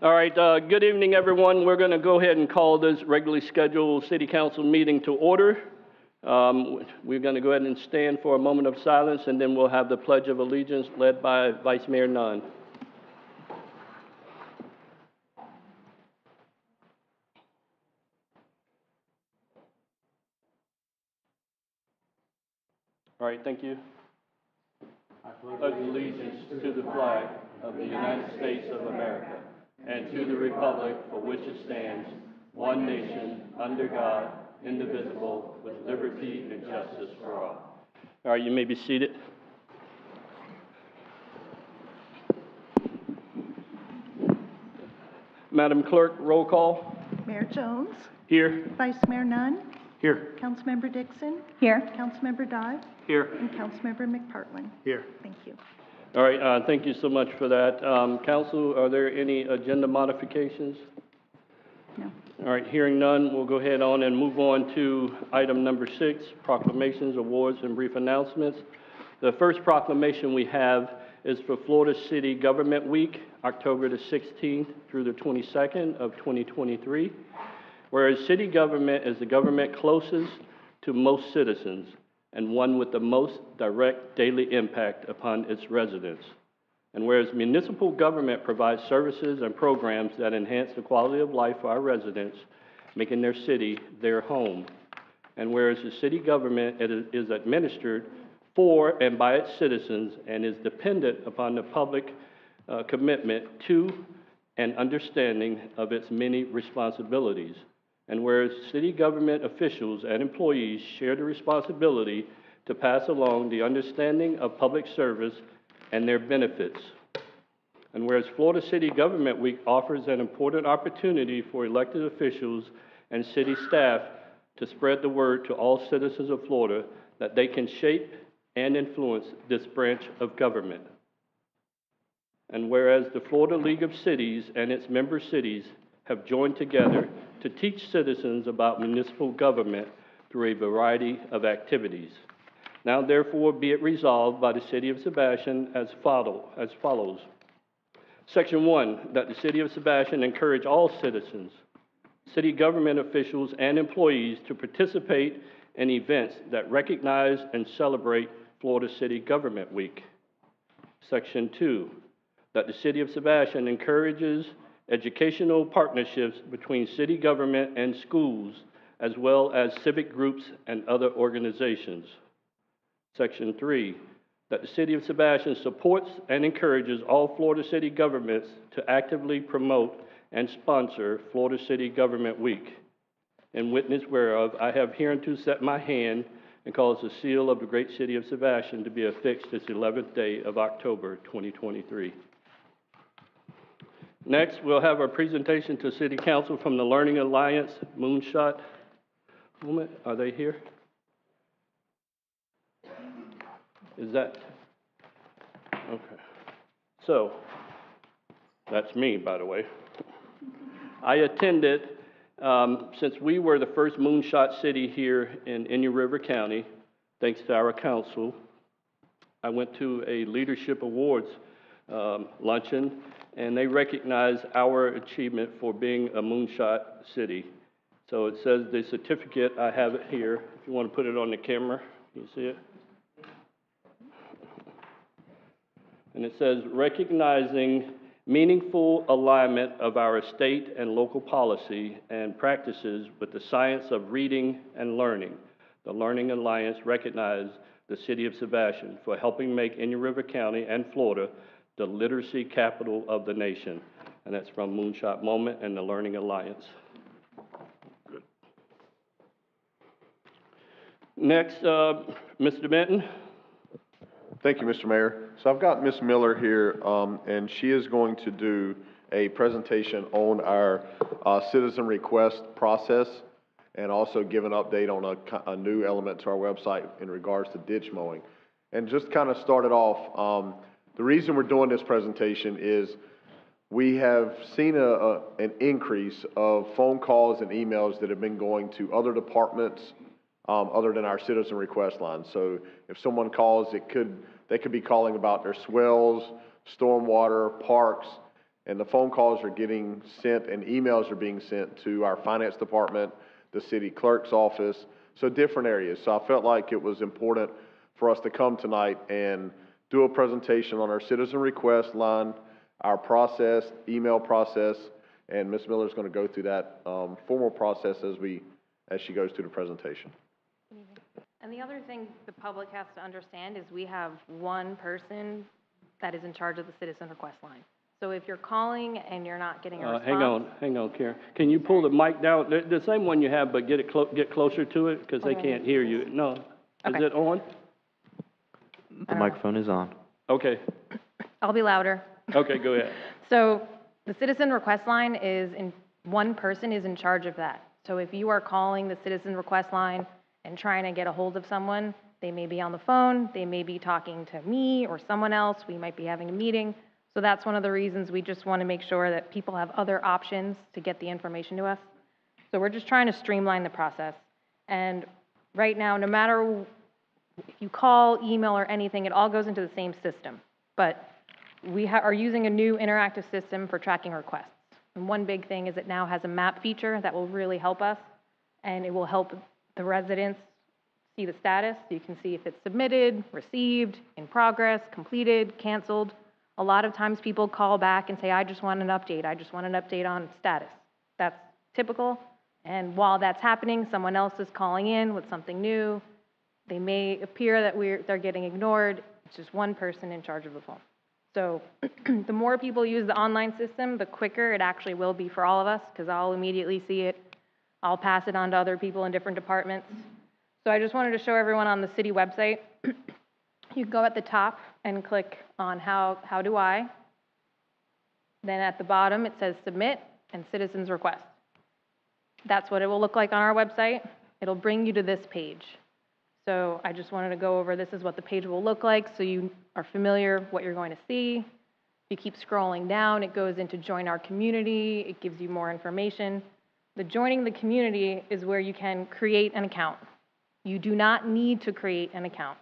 All right, good evening, everyone. We're going to go ahead and call this regularly scheduled City Council meeting to order. We're going to go ahead and stand for a moment of silence, and then we'll have the Pledge of Allegiance led by Vice Mayor Nunn. All right, thank you. I pledge allegiance to the flag of the United States of America and to the republic for which it stands, one nation, under God, indivisible, with liberty and justice for all. All right, you may be seated. Madam Clerk, roll call. Mayor Jones. Here. Vice Mayor Nunn. Here. Councilmember Dixon. Here. Councilmember Dodd. Here. And Councilmember McPartlin. Here. Thank you. All right, thank you so much for that. Council, are there any agenda modifications? No. All right, hearing none, we'll go ahead on and move on to item number 6, proclamations, awards, and brief announcements. The first proclamation we have is for Florida City Government Week, October the 16th through the 22nd of 2023. Whereas city government is the government closest to most citizens and one with the most direct daily impact upon its residents. And whereas municipal government provides services and programs that enhance the quality of life for our residents, making their city their home. And whereas the city government is administered for and by its citizens and is dependent upon the public commitment to and understanding of its many responsibilities. And whereas city government officials and employees share the responsibility to pass along the understanding of public service and their benefits. And whereas Florida City Government Week offers an important opportunity for elected officials and city staff to spread the word to all citizens of Florida that they can shape and influence this branch of government. And whereas the Florida League of Cities and its member cities have joined together to teach citizens about municipal government through a variety of activities. Now, therefore, be it resolved by the City of Sebastian as follows. Section 1, that the City of Sebastian encourage all citizens, city government officials, and employees to participate in events that recognize and celebrate Florida City Government Week. Section 2, that the City of Sebastian encourages educational partnerships between city government and schools, as well as civic groups and other organizations. Section 3, that the City of Sebastian supports and encourages all Florida city governments to actively promote and sponsor Florida City Government Week. In witness whereof, I have hereunto set my hand and cause the seal of the great City of Sebastian to be affixed this 11th day of October, 2023. Next, we'll have our presentation to City Council from the Learning Alliance Moonshot Movement. Are they here? Is that? Okay. So, that's me, by the way. I attended, since we were the first Moonshot City here in Indian River County, thanks to our council, I went to a Leadership Awards luncheon, and they recognize our achievement for being a Moonshot City. So it says the certificate, I have it here. If you want to put it on the camera, you see it? And it says, recognizing meaningful alignment of our state and local policy and practices with the science of reading and learning. The Learning Alliance recognized the City of Sebastian for helping make Indian River County and Florida the literacy capital of the nation. And that's from Moonshot Moment and the Learning Alliance. Good. Next, Mr. Benton. Thank you, Mr. Mayor. So I've got Ms. Miller here, and she is going to do a presentation on our citizen request process and also give an update on a new element to our website in regards to ditch mowing. And just kind of start it off, the reason we're doing this presentation is we have seen an increase of phone calls and emails that have been going to other departments other than our citizen request line. So if someone calls, they could be calling about their swells, stormwater, parks, And the phone calls are getting sent and emails are being sent to our finance department, the city clerk's office, so different areas. So I felt like it was important for us to come tonight and do a presentation on our citizen request line, our process, email process, and Ms. Miller's going to go through that formal process as she goes through the presentation. And the other thing the public has to understand is we have one person that is in charge of the citizen request line. So if you're calling and you're not getting a response. Hang on, Karen. Can you pull the mic down? The same one you have, but get closer to it, because they can't hear you. No. Is Okay. it on? The microphone is on. Okay. I'll be louder. Okay, go ahead. So the citizen request line one person is in charge of that. So if you are calling the citizen request line and trying to get a hold of someone, they may be on the phone, they may be talking to me or someone else, we might be having a meeting. So that's one of the reasons we just want to make sure that people have other options to get the information to us. So we're just trying to streamline the process. And right now, no matter if you call, email, or anything, it all goes into the same system. But we are using a new interactive system for tracking requests. And one big thing is it now has a map feature that will really help us, and it will help the residents see the status. You can see if it's submitted, received, in progress, completed, canceled. A lot of times people call back and say, I just want an update. I just want an update on status. That's typical. And while that's happening, someone else is calling in with something new. They may appear that they're getting ignored. It's just one person in charge of the phone. So the more people use the online system, the quicker it actually will be for all of us, because I'll immediately see it. I'll pass it on to other people in different departments. So I just wanted to show everyone on the city website. You go at the top and click on how do I. Then at the bottom, it says submit and citizens request. That's what it will look like on our website. It'll bring you to this page. So I just wanted to go over, this is what the page will look like, so you are familiar what you're going to see. If you keep scrolling down, it goes into join our community. It gives you more information. The joining the community is where you can create an account. You do not need to create an account.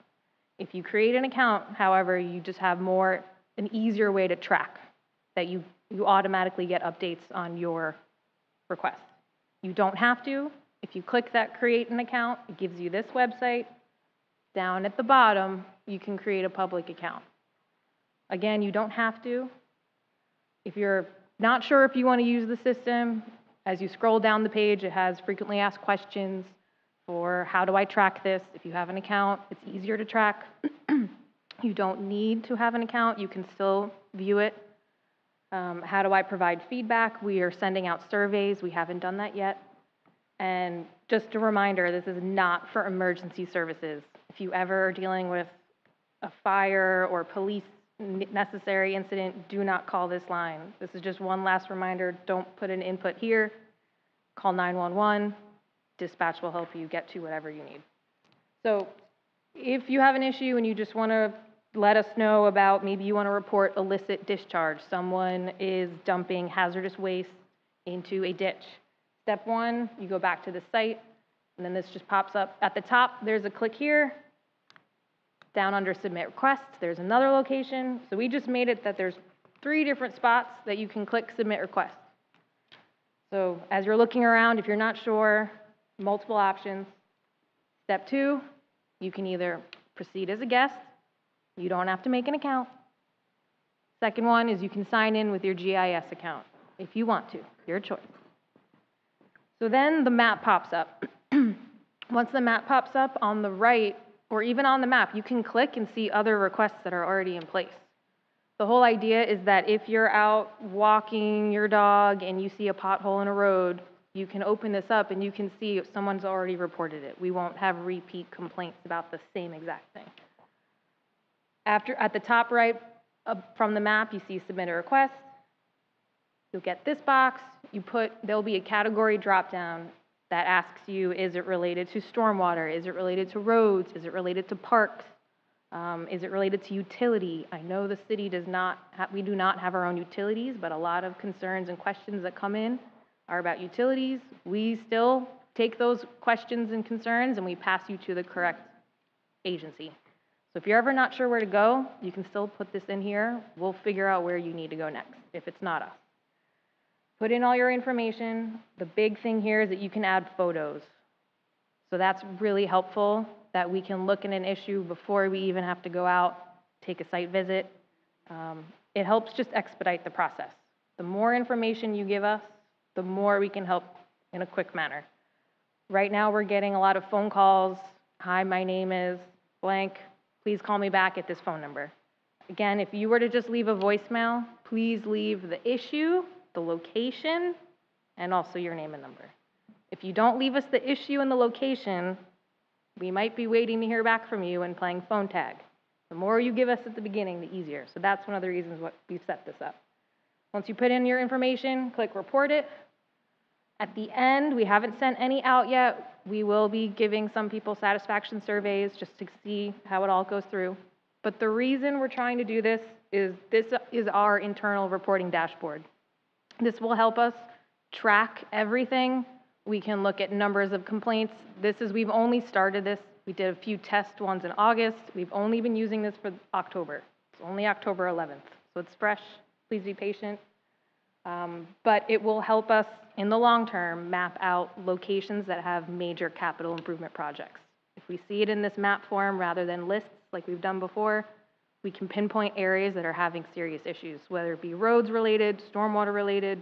If you create an account, however, you just have an easier way to track that you automatically get updates on your request. You don't have to. If you click that create an account, it gives you this website. Down at the bottom, you can create a public account. Again, you don't have to. If you're not sure if you want to use the system, as you scroll down the page, it has frequently asked questions for how do I track this. If you have an account, it's easier to track. You don't need to have an account. You can still view it. How do I provide feedback? We are sending out surveys. We haven't done that yet. And just a reminder, this is not for emergency services. If you ever are dealing with a fire or police necessary incident, do not call this line. This is just one last reminder. Don't put an input here. Call 911. Dispatch will help you get to whatever you need. So if you have an issue and you just want to let us know about, maybe you want to report illicit discharge, someone is dumping hazardous waste into a ditch. Step one, you go back to the site, and then this just pops up. At the top, there's a click here. Down under submit requests, there's another location. So we just made it that there's 3 different spots that you can click submit request. So as you're looking around, if you're not sure, multiple options. Step 2, you can either proceed as a guest. You don't have to make an account. Second one is you can sign in with your GIS account if you want to, your choice. So then the map pops up. Once the map pops up on the right, or even on the map, you can click and see other requests that are already in place. The whole idea is that if you're out walking your dog and you see a pothole in a road, you can open this up and you can see if someone's already reported it. We won't have repeat complaints about the same exact thing. At the top right from the map, you see submit a request. You'll get this box. There'll be a category drop-down that asks you, is it related to stormwater? Is it related to roads? Is it related to parks? Is it related to utility? I know the city we do not have our own utilities, but a lot of concerns and questions that come in are about utilities. We still take those questions and concerns and we pass you to the correct agency. So if you're ever not sure where to go, you can still put this in here. We'll figure out where you need to go next, if it's not us. Put in all your information. The big thing here is that you can add photos. So that's really helpful, that we can look at an issue before we even have to go out, take a site visit. It helps just expedite the process. The more information you give us, the more we can help in a quick manner. Right now, we're getting a lot of phone calls. Hi, my name is blank. Please call me back at this phone number. Again, if you were to just leave a voicemail, please leave the issue, the location, and also your name and number. If you don't leave us the issue and the location, we might be waiting to hear back from you and playing phone tag. The more you give us at the beginning, the easier. So that's one of the reasons why we've set this up. Once you put in your information, click report it. At the end, we haven't sent any out yet. We will be giving some people satisfaction surveys just to see how it all goes through. But the reason we're trying to do this is our internal reporting dashboard. This will help us track everything. We can look at numbers of complaints. We've only started this. We did a few test ones in August. We've only been using this for October. It's only October 11th, so it's fresh. Please be patient. But it will help us in the long term map out locations that have major capital improvement projects. If we see it in this map form rather than lists like we've done before, we can pinpoint areas that are having serious issues, whether it be roads related, stormwater related,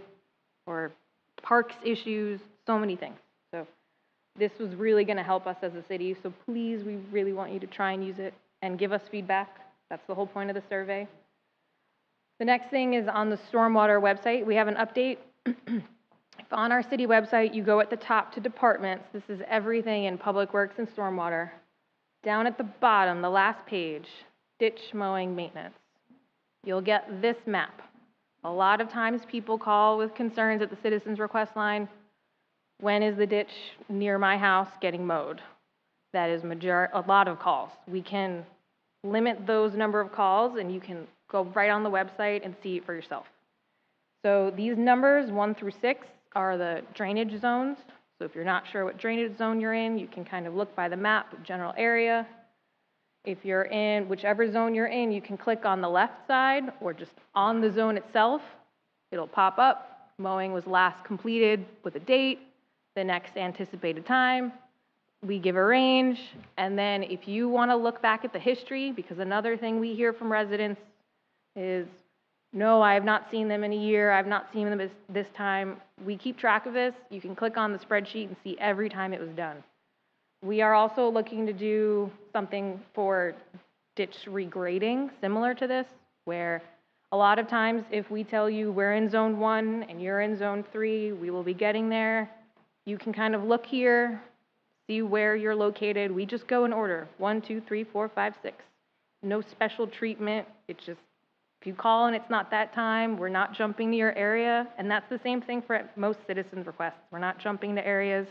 or parks issues, so many things. So this was really going to help us as a city. So please, we really want you to try and use it and give us feedback. That's the whole point of the survey. The next thing is on the stormwater website. We have an update. If on our city website, you go at the top to departments, this is everything in public works and stormwater. Down at the bottom, the last page, ditch mowing maintenance. You'll get this map. A lot of times people call with concerns at the citizens request line. When is the ditch near my house getting mowed? That is a lot of calls. We can limit those number of calls and you can go right on the website and see it for yourself. So these numbers 1 through 6 are the drainage zones. So if you're not sure what drainage zone you're in, you can kind of look by the map, general area. If you're in whichever zone you're in, you can click on the left side or just on the zone itself. It'll pop up. Mowing was last completed with a date, the next anticipated time. We give a range. And then if you want to look back at the history, because another thing we hear from residents is, no, I have not seen them in a year. I've not seen them this time. We keep track of this. You can click on the spreadsheet and see every time it was done. We are also looking to do something for ditch regrading, similar to this, where a lot of times if we tell you we're in zone 1 and you're in zone 3, we will be getting there. You can kind of look here, see where you're located. We just go in order, 1, 2, 3, 4, 5, 6. No special treatment. It's just, if you call and it's not that time, we're not jumping to your area. And that's the same thing for most citizens requests. We're not jumping to areas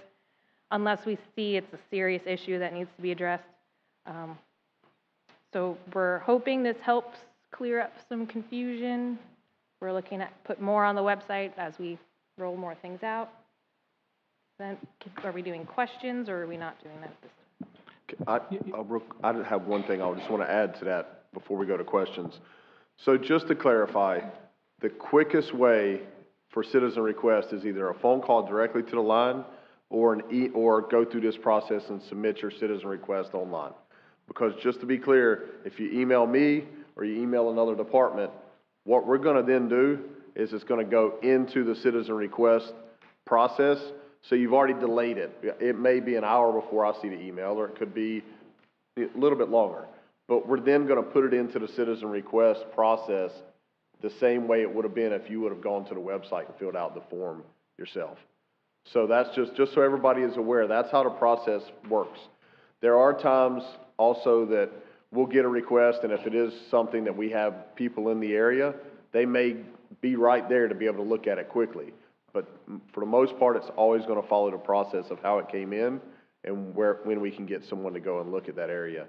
unless we see it's a serious issue that needs to be addressed. So we're hoping this helps clear up some confusion. We're looking at put more on the website as we roll more things out. Then, are we doing questions or are we not doing that at this time? I have one thing I just want to add to that before we go to questions. So just to clarify, the quickest way for citizen request is either a phone call directly to the line or or go through this process and submit your citizen request online. Because just to be clear, if you email me or you email another department, what we're going to then do is it's going to go into the citizen request process. So you've already delayed it. It may be an hour before I see the email, or it could be a little bit longer. But we're then going to put it into the citizen request process the same way it would have been if you would have gone to the website and filled out the form yourself. So that's just so everybody is aware, that's how the process works. There are times also that we'll get a request, and if it is something that we have people in the area, they may be right there to be able to look at it quickly. But for the most part, it's always going to follow the process of how it came in and when we can get someone to go and look at that area.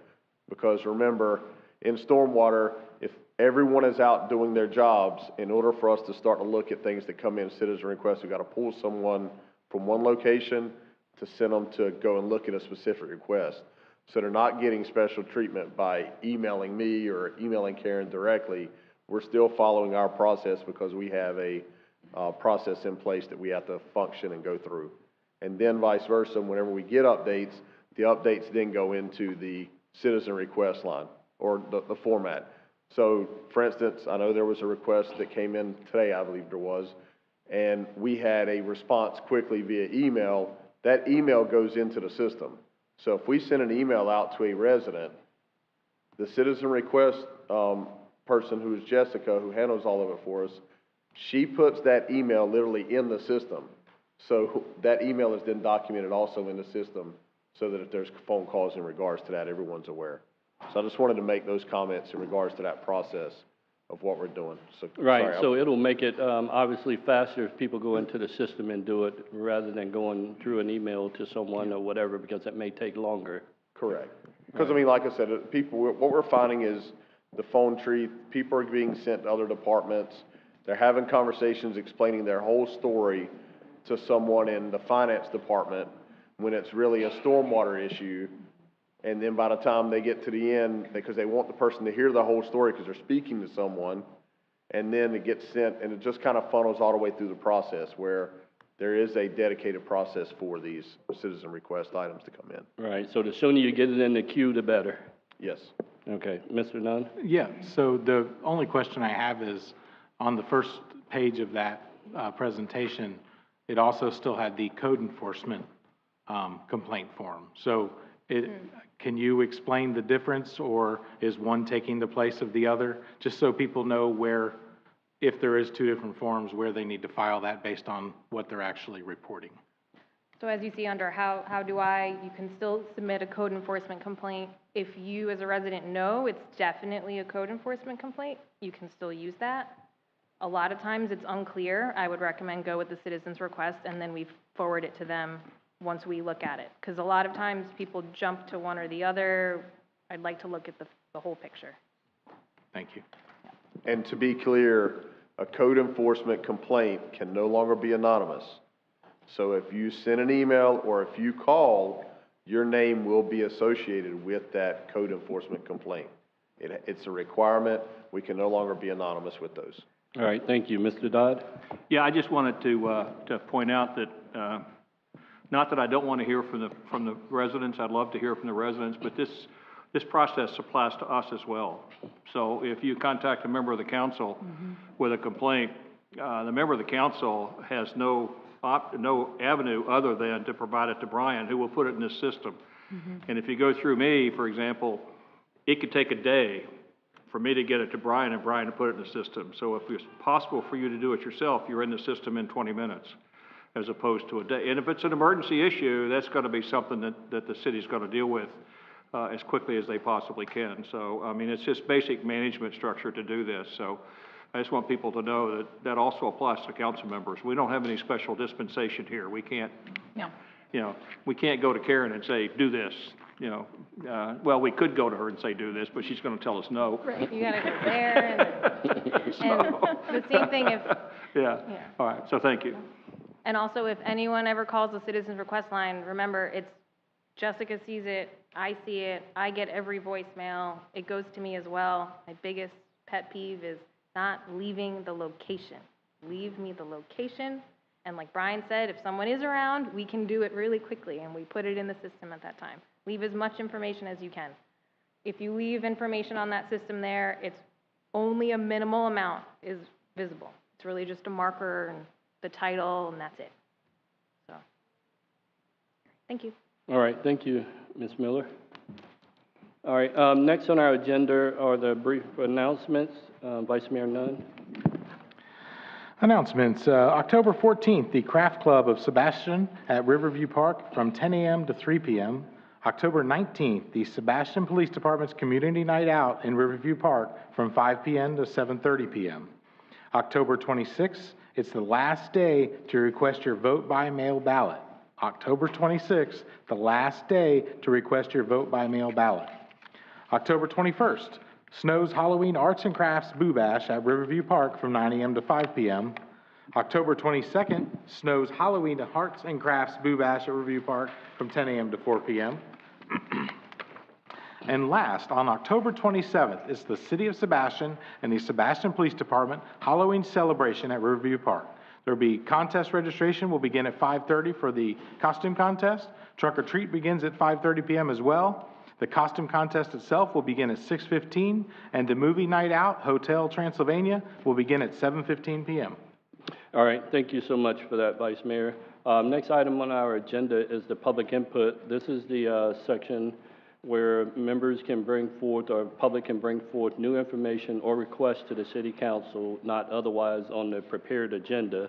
Because remember, in stormwater, if everyone is out doing their jobs, in order for us to start to look at things that come in citizen requests, we've got to pull someone from one location to send them to go and look at a specific request. So they're not getting special treatment by emailing me or emailing Karen directly. We're still following our process because we have a process in place that we have to function and go through. And then vice versa, whenever we get updates, the updates then go into the citizen request line or the format. So for instance, I know there was a request that came in today, I believe there was, and we had a response quickly via email. That email goes into the system. So if we send an email out to a resident, the citizen request person, who is Jessica, who handles all of it for us, she puts that email literally in the system. So that email is then documented also in the system so that if there's phone calls in regards to that, everyone's aware. So I just wanted to make those comments in regards to that process of what we're doing. So, Right, sorry, so it'll make it obviously faster if people go into the system and do it rather than going through an email to someone or whatever, because it may take longer. Correct. Because, I mean, like I said, people, what we're finding is the phone tree, people are being sent to other departments. They're having conversations explaining their whole story to someone in the finance department when it's really a stormwater issue. And then by the time they get to the end, because they want the person to hear the whole story because they're speaking to someone, and then it gets sent, and it just kind of funnels all the way through the process where there is a dedicated process for these citizen request items to come in. Right, so the sooner you get it in the queue, the better. Yes. Okay, Mr. Nunn? Yeah, so the only question I have is, on the first page of that presentation, it also still had the code enforcement complaint form. So can you explain the difference, or is one taking the place of the other? Just so people know where, if there is two different forms, where they need to file that based on what they're actually reporting. So as you see under how do I, you can still submit a code enforcement complaint. If you as a resident know it's definitely a code enforcement complaint, you can still use that. A lot of times it's unclear. I would recommend go with the citizen's request and then we forward it to them once we look at it. Because a lot of times people jump to one or the other. I'd like to look at the whole picture. Thank you. And to be clear, a code enforcement complaint can no longer be anonymous. So if you send an email or if you call, your name will be associated with that code enforcement complaint. It's a requirement. We can no longer be anonymous with those. All right, thank you. Mr. Dodd? Yeah, I just wanted to point out that, not that I don't want to hear from the residents, I'd love to hear from the residents, but this process applies to us as well. So if you contact a member of the council with a complaint, the member of the council has no avenue other than to provide it to Brian, who will put it in his system. And if you go through me, for example, it could take a day for me to get it to Brian and Brian to put it in the system. So if it's possible for you to do it yourself, you're in the system in 20 minutes as opposed to a day. And if it's an emergency issue, that's going to be something that the city's going to deal with as quickly as they possibly can. So, I mean, it's just basic management structure to do this. So I just want people to know that that also applies to council members. We don't have any special dispensation here. We can't, we can't go to Karen and say, do this. Well, we could go to her and say, do this, but she's going to tell us no. Right, you gotta go there and the same thing if. Yeah, all right, so thank you. And also, if anyone ever calls the citizen's request line, remember, it's Jessica sees it, I see it, I get every voicemail, it goes to me as well. My biggest pet peeve is not leaving the location. Leave me the location, and like Brian said, if someone is around, we can do it really quickly, and we put it in the system at that time. Leave as much information as you can. If you leave information on that system there, it's only a minimal amount is visible. It's really just a marker and the title, and that's it. So, thank you. All right, thank you, Ms. Miller. All right, next on our agenda are the brief announcements. Vice Mayor Nunn. Announcements. October 14th, the Craft Club of Sebastian at Riverview Park from 10 a.m. to 3 p.m. October 19th, the Sebastian Police Department's Community Night Out in Riverview Park from 5 p.m. to 7:30 p.m. October 26th, it's the last day to request your vote by mail ballot. October 26th, the last day to request your vote by mail ballot. October 21st, Snow's Halloween Arts and Crafts Boo Bash at Riverview Park from 9 a.m. to 5 p.m. October 22nd, Snow's Halloween Arts and Crafts Boo Bash at Riverview Park from 10 a.m. to 4 p.m. And last, on October 27th, is the City of Sebastian and the Sebastian Police Department Halloween celebration at Riverview Park. There will be contest registration will begin at 5:30 for the costume contest. Trunk or treat begins at 5:30 p.m. as well. The costume contest itself will begin at 6:15, and the movie night out, Hotel Transylvania, will begin at 7:15 p.m. All right, thank you so much for that, Vice Mayor. Next item on our agenda is the public input. This is the section where members can bring forth, or public can bring forth new information or requests to the city council, not otherwise on the prepared agenda.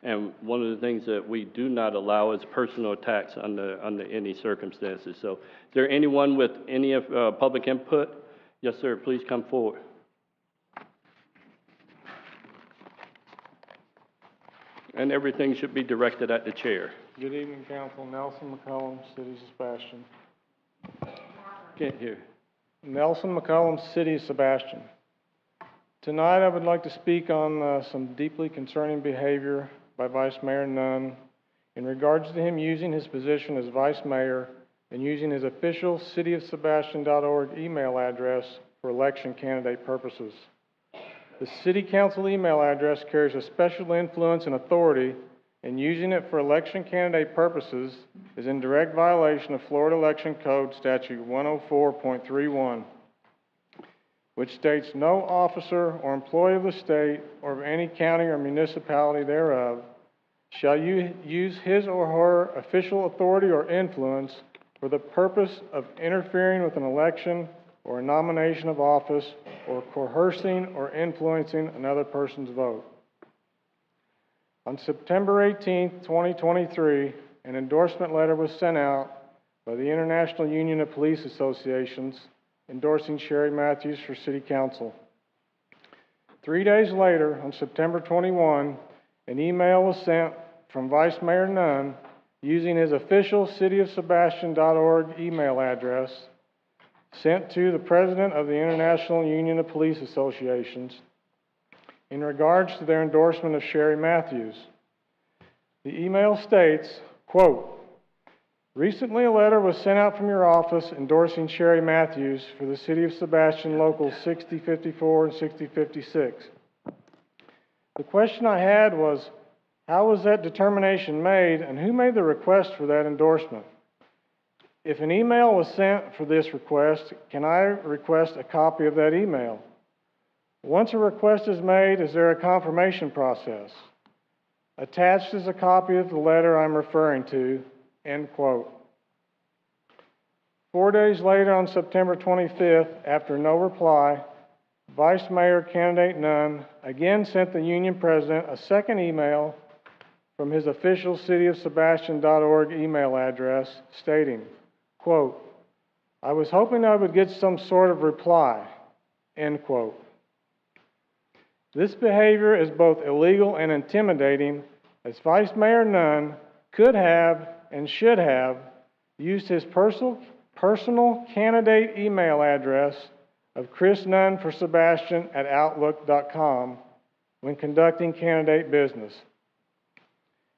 And one of the things that we do not allow is personal attacks under any circumstances. So is there anyone with any public input? Yes, sir, please come forward. And everything should be directed at the chair. Good evening, Council. Nelson McCollum, City of Sebastian. Can't hear. Nelson McCollum, City of Sebastian. Tonight, I would like to speak on some deeply concerning behavior by Vice Mayor Nunn in regards to him using his position as Vice Mayor and using his official cityofsebastian.org email address for election candidate purposes. The City Council email address carries a special influence and authority, and using it for election candidate purposes is in direct violation of Florida Election Code Statute 104.31, which states no officer or employee of the state or of any county or municipality thereof shall use his or her official authority or influence for the purpose of interfering with an election or a nomination of office or coercing or influencing another person's vote. On September 18, 2023, an endorsement letter was sent out by the International Union of Police Associations endorsing Sherry Matthews for City Council. 3 days later, on September 21, an email was sent from Vice Mayor Nunn using his official cityofsebastian.org email address sent to the President of the International Union of Police Associations in regards to their endorsement of Sherry Matthews. The email states, quote, "Recently a letter was sent out from your office endorsing Sherry Matthews for the City of Sebastian Locals 6054 and 6056. The question I had was, how was that determination made and who made the request for that endorsement? If an email was sent for this request, can I request a copy of that email? Once a request is made, is there a confirmation process? Attached is a copy of the letter I'm referring to," end quote. 4 days later, on September 25th, after no reply, Vice Mayor candidate Nunn again sent the Union President a second email from his official cityofsebastian.org email address stating, quote, "I was hoping I would get some sort of reply," end quote. This behavior is both illegal and intimidating, as Vice Mayor Nunn could have and should have used his personal candidate email address of chrisnunn4sebastian@outlook.com when conducting candidate business.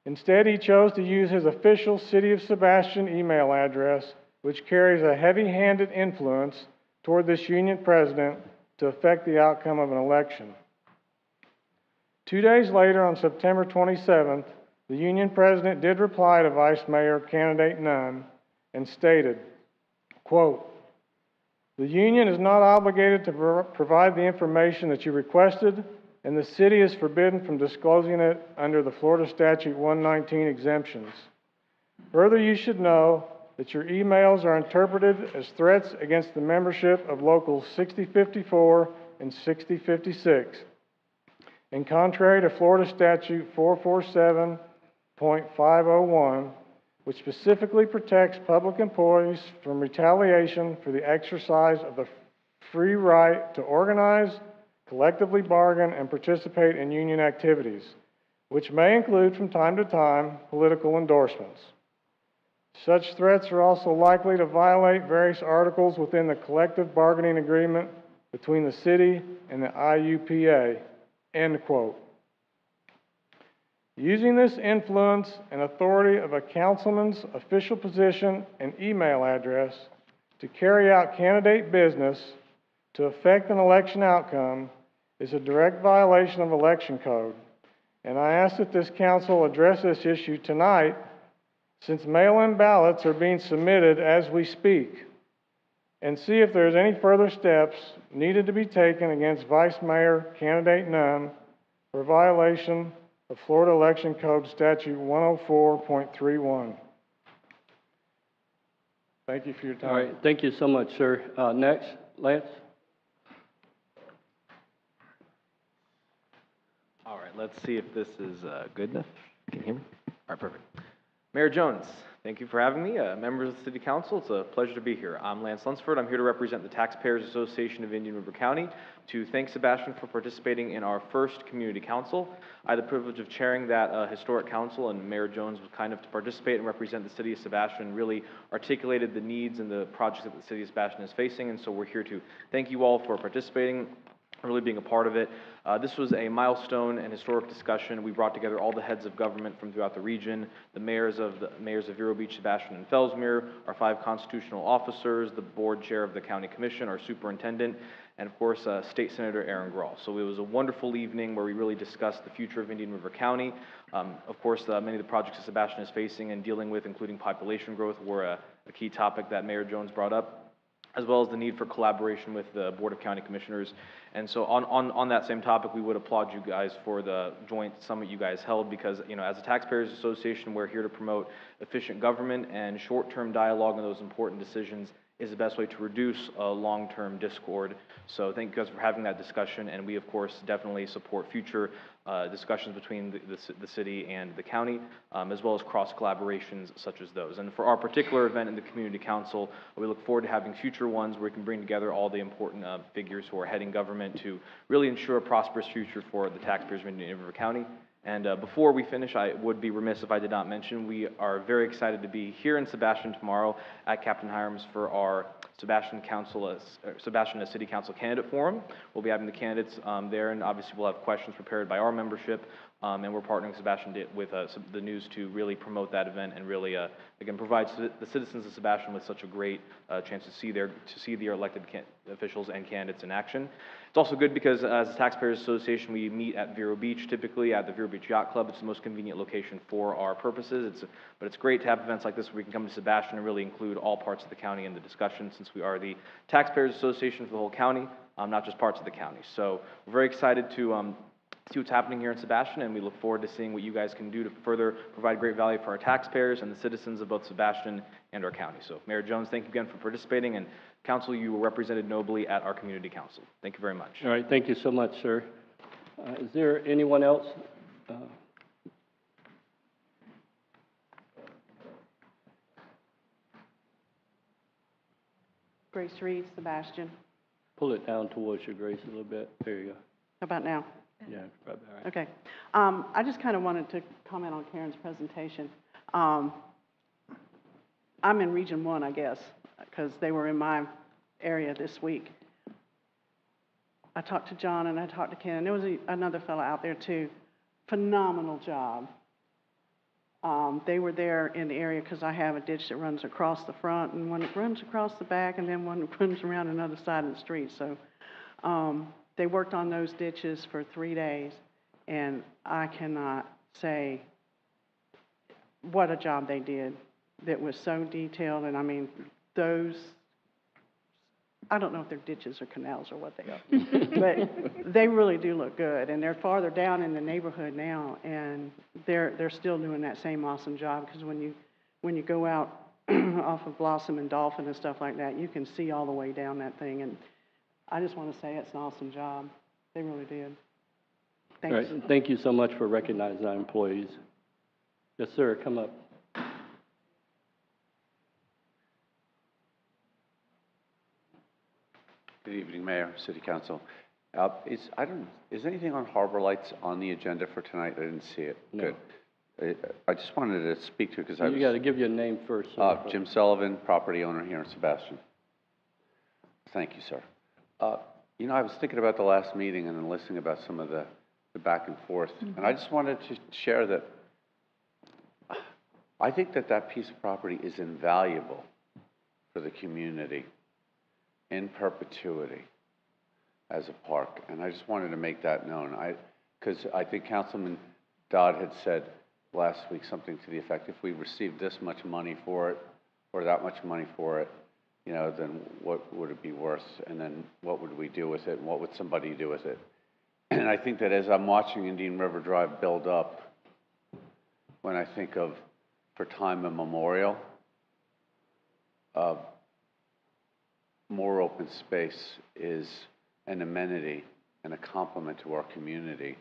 Instead, he chose to use his official City of Sebastian email address, which carries a heavy-handed influence toward this union president to affect the outcome of an election. 2 days later, on September 27th, the union president did reply to Vice Mayor candidate Nunn and stated, quote, "The union is not obligated to provide the information that you requested, and the city is forbidden from disclosing it under the Florida Statute 119 exemptions. Further, you should know that your emails are interpreted as threats against the membership of Locals 6054 and 6056. And contrary to Florida Statute 447.501, which specifically protects public employees from retaliation for the exercise of the free right to organize, collectively bargain, and participate in union activities, which may include from time to time political endorsements. Such threats are also likely to violate various articles within the collective bargaining agreement between the city and the IUPA," end quote. Using this influence and authority of a councilman's official position and email address to carry out candidate business to affect an election outcome is a direct violation of election code, and I ask that this council address this issue tonight since mail-in ballots are being submitted as we speak, and see if there's any further steps needed to be taken against Vice Mayor Candidate Nunn for violation of Florida Election Code Statute 104.31. Thank you for your time. All right, thank you so much, sir. Next, Lance? All right, let's see if this is good enough. Can you hear me? All right, perfect. Mayor Jones, thank you for having me. Members of the City Council, it's a pleasure to be here. I'm Lance Lunsford. I'm here to represent the Taxpayers Association of Indian River County to thank Sebastian for participating in our first community council. I had the privilege of chairing that historic council, and Mayor Jones was kind enough to participate and represent the City of Sebastian and really articulated the needs and the projects that the City of Sebastian is facing, and so we're here to thank you all for participating, really being a part of it. This was a milestone and historic discussion. We brought together all the heads of government from throughout the region, the mayors of Vero Beach, Sebastian, and Fellsmere, our 5 constitutional officers, the board chair of the county commission, our superintendent, and of course, State Senator Aaron Grahl. So it was a wonderful evening where we really discussed the future of Indian River County. Of course, many of the projects that Sebastian is facing and dealing with, including population growth, were a key topic that Mayor Jones brought up, as well as the need for collaboration with the Board of County Commissioners. And so on that same topic, we would applaud you guys for the joint summit you guys held because, you know, as a Taxpayers Association, we're here to promote efficient government, and short-term dialogue on those important decisions is the best way to reduce long-term discord. So thank you guys for having that discussion, and we, of course, definitely support future discussions between the city and the county, as well as cross-collaborations such as those. And for our particular event in the Community Council, we look forward to having future ones where we can bring together all the important figures who are heading government to really ensure a prosperous future for the taxpayers of Indian River County. And before we finish, I would be remiss if I did not mention we are very excited to be here in Sebastian tomorrow at Captain Hiram's for our Sebastian City Council Candidate Forum. We'll be having the candidates there, and obviously we'll have questions prepared by our membership, and we're partnering Sebastian with the news to really promote that event and really, again, provide the citizens of Sebastian with such a great chance to see their elected officials and candidates in action. It's also good because as a Taxpayers Association, we meet at Vero Beach, typically at the Vero Beach Yacht Club. It's the most convenient location for our purposes. But it's great to have events like this where we can come to Sebastian and really include all parts of the county in the discussion, since we are the Taxpayers Association for the whole county, not just parts of the county. So we're very excited to see what's happening here in Sebastian, and we look forward to seeing what you guys can do to further provide great value for our taxpayers and the citizens of both Sebastian and our county. So Mayor Jones, thank you again for participating, and Council, you were represented nobly at our Community Council. Thank you very much. All right, thank you so much, sir. Is there anyone else? Grace Reed, Sebastian. Pull it down towards your, Grace, a little bit. There you go. How about now? Yeah, probably all right. Okay. I just kind of wanted to comment on Karen's presentation. I'm in Region 1, I guess, because they were in my area this week. I talked to John and I talked to Ken, and there was another fellow out there too. Phenomenal job. They were there in the area because I have a ditch that runs across the front and one that runs across the back and then one that runs around another side of the street. So they worked on those ditches for 3 days, and I cannot say what a job they did that was so detailed. And I mean, those, I don't know if they're ditches or canals or what they are, but they really do look good. And they're farther down in the neighborhood now, and they're still doing that same awesome job, because when you go out off of Blossom and Dolphin and stuff like that, you can see all the way down that thing. And I just want to say it's an awesome job. They really did. Thanks. All right, thank you so much for recognizing our employees. Yes, sir, come up. Good evening, Mayor, City Council. Is anything on harbor lights on the agenda for tonight? I didn't see it. No. Good. I just wanted to speak to it because You got to give your name first. Sir. Jim Sullivan, property owner here in Sebastian. Thank you, sir. You know, I was thinking about the last meeting and then listening about some of the back and forth, and I just wanted to share that I think that piece of property is invaluable for the community in perpetuity as a park. And I just wanted to make that known. Because I think Councilman Dodd had said last week something to the effect, if we received this much money for it, or that much money for it, you know, then what would it be worth? And then what would we do with it? And what would somebody do with it? And I think that as I'm watching Indian River Drive build up, when I think of for time immemorial, more open space is an amenity and a complement to our community,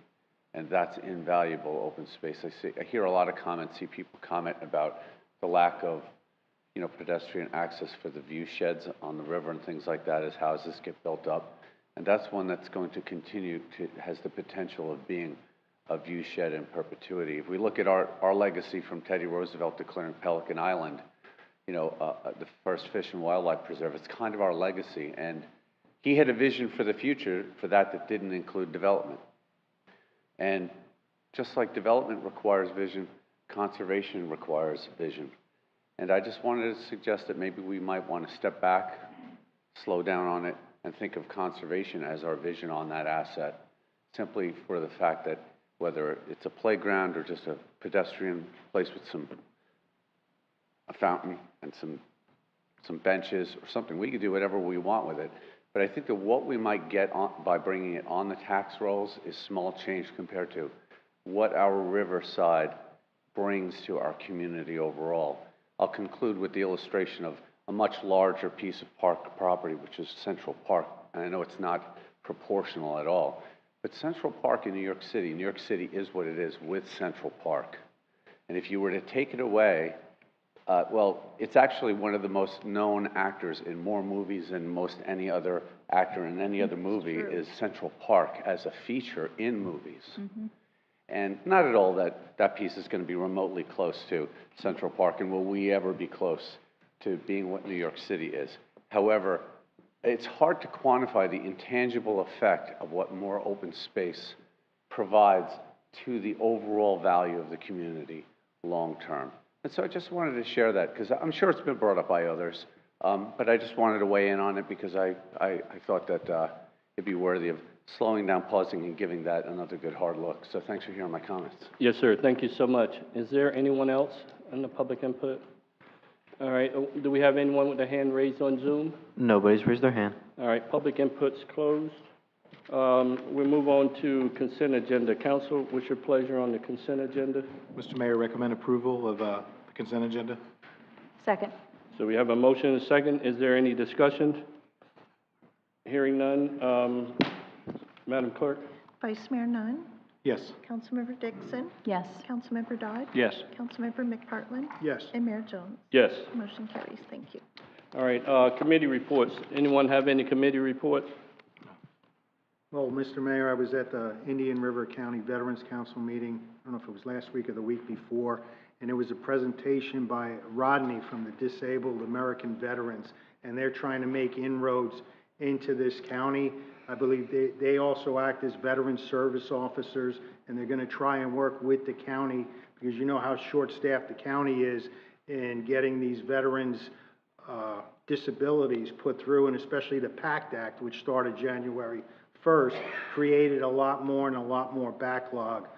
and that's invaluable open space. I hear a lot of comments, see people comment about the lack of, you know, pedestrian access for the view sheds on the river and things like that as houses get built up. And that's one that's going to continue to, has the potential of being a view shed in perpetuity. If we look at our legacy from Teddy Roosevelt declaring Pelican Island, you know, the first fish and wildlife preserve, it's kind of our legacy. And he had a vision for the future for that didn't include development. And just like development requires vision, conservation requires vision. And I just wanted to suggest that maybe we might want to step back, slow down on it, and think of conservation as our vision on that asset, simply for the fact that whether it's a playground or just a pedestrian place with a fountain and some benches or something, we could do whatever we want with it. But I think that what we might get by bringing it on the tax rolls is small change compared to what our riverside brings to our community overall. I'll conclude with the illustration of a much larger piece of park property, which is Central Park. And I know it's not proportional at all, but Central Park in New York City is what it is with Central Park. And if you were to take it away, well, it's actually one of the most known actors in more movies than most any other actor in any other movie is Central Park as a feature in movies. Mm-hmm. And not at all that piece is going to be remotely close to Central Park, and will we ever be close to being what New York City is. However, it's hard to quantify the intangible effect of what more open space provides to the overall value of the community long term. And so I just wanted to share that, because I'm sure it's been brought up by others, but I just wanted to weigh in on it because I thought that it'd be worthy of slowing down, pausing, and giving that another good hard look. So thanks for hearing my comments. Yes, sir. Thank you so much. Is there anyone else in the public input? All right. Do we have anyone with a hand raised on Zoom? Nobody's raised their hand. All right. Public input's closed. We'll move on to consent agenda. Council, what's your pleasure on the consent agenda? Mr. Mayor, recommend approval of the consent agenda. Second. So we have a motion and a second. Is there any discussion? Hearing none. Madam Clerk? Vice Mayor Nunn. Yes. Councilmember Dixon. Yes. Councilmember Dodd. Yes. Councilmember McPartlin. Yes. And Mayor Jones. Yes. Motion carries. Thank you. All right. Committee reports. Anyone have any committee reports? Well, Mr. Mayor, I was at the Indian River County Veterans Council meeting, I don't know if it was last week or the week before, and there was a presentation by Rodney from the Disabled American Veterans, and they're trying to make inroads into this county. I believe they also act as veteran service officers, and they're going to try and work with the county, because you know how short-staffed the county is in getting these veterans' disabilities put through, and especially the PACT Act, which started January 1st, created a lot more backlog.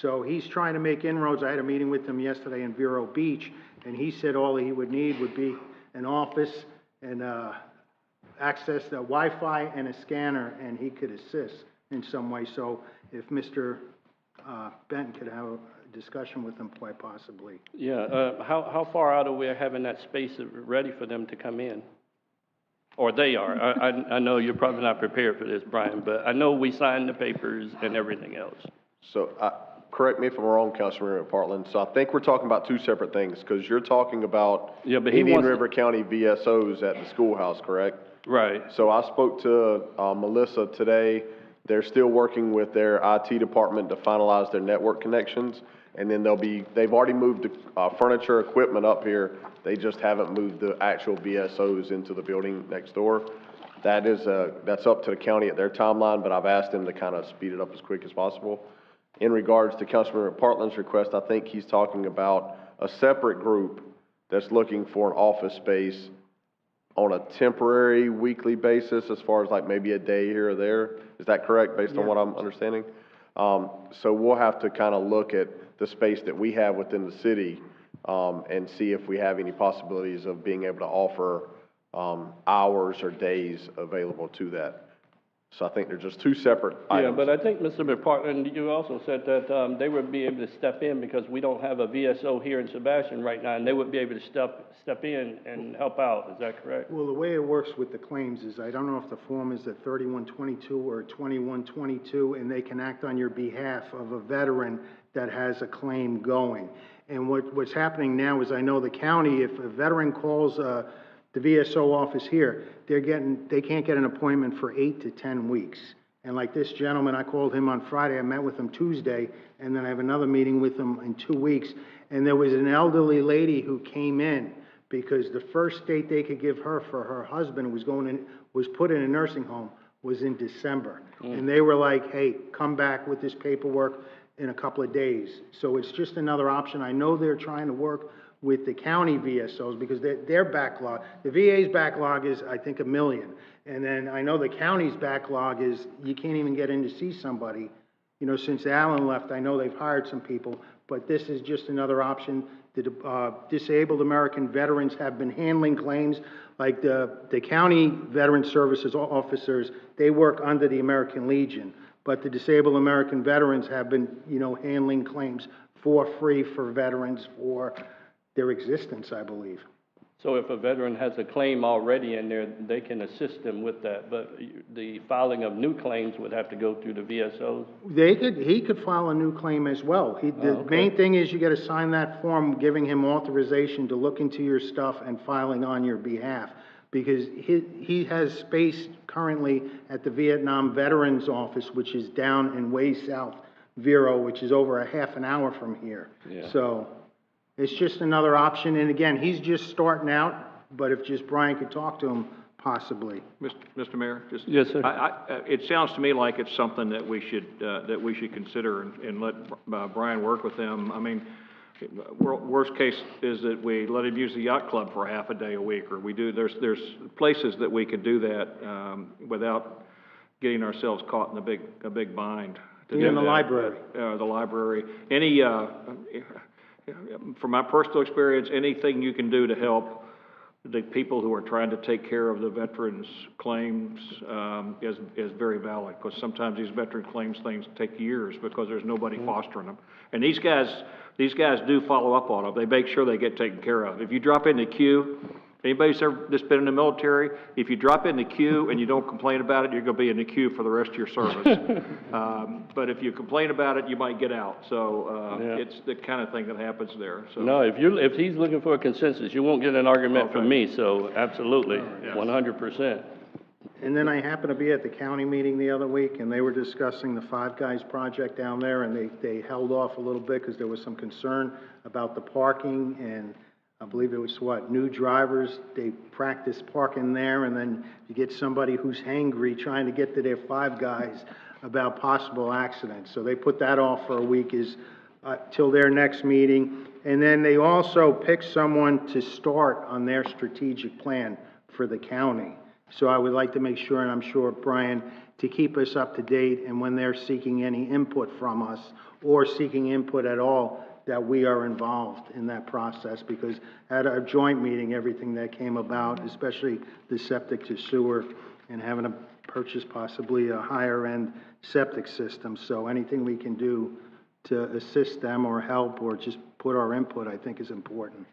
So he's trying to make inroads. I had a meeting with him yesterday in Vero Beach, and he said all he would need would be an office and access to Wi-Fi and a scanner, and he could assist in some way. So if Mr. Benton could have a discussion with him, quite possibly. Yeah. How far out are we having that space ready for them to come in? Or they are. I know you're probably not prepared for this, Brian, but I know we signed the papers and everything else. So, correct me if I'm wrong, Councilmember McPartlin. So I think we're talking about two separate things, because you're talking about but Indian River County VSOs at the schoolhouse, correct? Right. So I spoke to Melissa today. They're still working with their IT department to finalize their network connections, and then they've already moved the furniture equipment up here. They just haven't moved the actual VSOs into the building next door. That's up to the county at their timeline, but I've asked them to kind of speed it up as quick as possible. In regards to Councilmember McPartlin's request, I think he's talking about a separate group that's looking for an office space on a temporary weekly basis as far as like maybe a day here or there. Is that correct, based on what I'm understanding? So we'll have to kind of look at the space that we have within the city, and see if we have any possibilities of being able to offer, hours or days available to that. So I think they're just two separate Yeah, items. but I think, Mr. McPartland, you also said that, they would be able to step in because we don't have a VSO here in Sebastian right now, and they would be able to step in and help out. Is that correct? Well, the way it works with the claims is, I don't know if the form is a 3122 or a 2122, and they can act on your behalf of a veteran that has a claim going. And what's happening now is, I know the county, if a veteran calls, the VSO office here, they can't get an appointment for 8 to 10 weeks. And like this gentleman, I called him on Friday, I met with him Tuesday, and then I have another meeting with him in 2 weeks. And there was an elderly lady who came in because the first date they could give her for her husband was put in a nursing home, was in December. And they were like, hey, come back with this paperwork in a couple of days. So it's just another option. I know they're trying to work with the county VSOs because their backlog, the VA's backlog is, I think, 1 million. And then I know the county's backlog is, you can't even get in to see somebody. You know, since Alan left, I know they've hired some people, but this is just another option. The disabled American veterans have been handling claims, like the county veteran services officers, they work under the American Legion, but the disabled American veterans have been, you know, handling claims for free for veterans for their existence, I believe. So if a veteran has a claim already in there, they can assist them with that, but the filing of new claims would have to go through the VSOs? He could file a new claim as well. The okay. main thing is you gotta sign that form giving him authorization to look into your stuff and filing on your behalf. Because he has space currently at the Vietnam Veterans Office, which is down in way south Vero, which is over a half an hour from here. Yeah. So it's just another option. And again, he's just starting out, but if just Brian could talk to him, possibly. Mr. Mayor, just. Yes, sir. It sounds to me like it's something that we should consider and let Brian work with them. I mean, worst case is that we let him use the yacht club for half a day a week, or there's places that we could do that, without getting ourselves caught in a big bind. In the library. The library. From my personal experience, anything you can do to help the people who are trying to take care of the veterans' claims is very valid, because sometimes these veteran claims things take years because there's nobody fostering them. And these guys do follow up on them. They make sure they get taken care of. If you drop in the queue, anybody that's been in the military, if you drop in the queue and you don't complain about it, you're going to be in the queue for the rest of your service. But if you complain about it, you might get out. So it's the kind of thing that happens there. So. No, if he's looking for a consensus, you won't get an argument from me, so absolutely, 100%. And then I happened to be at the county meeting the other week, and they were discussing the Five Guys project down there, and they held off a little bit because there was some concern about the parking, and I believe it was new drivers, they practice parking there, and then you get somebody who's hangry trying to get to their Five Guys about possible accidents. So they put that off for a week till their next meeting. And then they also picked someone to start on their strategic plan for the county. So I would like to make sure, and I'm sure Brian, to keep us up to date, and when they're seeking any input from us, or seeking input at all, that we are involved in that process, because at our joint meeting, everything that came about, especially the septic to sewer, and having to purchase possibly a higher-end septic system. So anything we can do to assist them or help or just put our input, I think is important.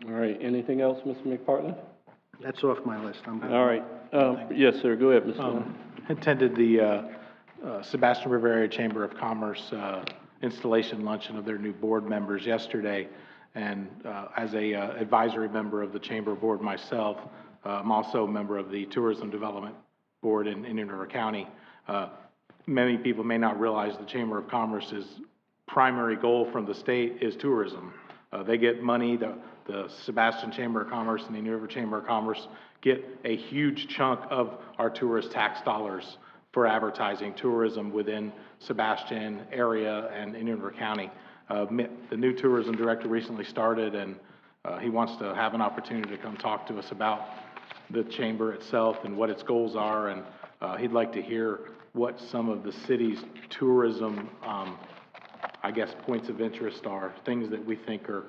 All right, anything else, Mr. McPartland? That's off my list. I'm good. All right, yes, sir, go ahead, Mr. Attended the Sebastian River Area Chamber of Commerce installation luncheon of their new board members yesterday, and as a advisory member of the Chamber Board myself, I'm also a member of the Tourism Development Board in Indian River County. Many people may not realize the Chamber of Commerce's primary goal from the state is tourism. They get money, the Sebastian Chamber of Commerce and the Indian River Chamber of Commerce get a huge chunk of our tourist tax dollars for advertising tourism within Sebastian area and Indian River County. The new tourism director recently started, and he wants to have an opportunity to come talk to us about the chamber itself and what its goals are, and he'd like to hear what some of the city's tourism, I guess, points of interest are, things that we think are,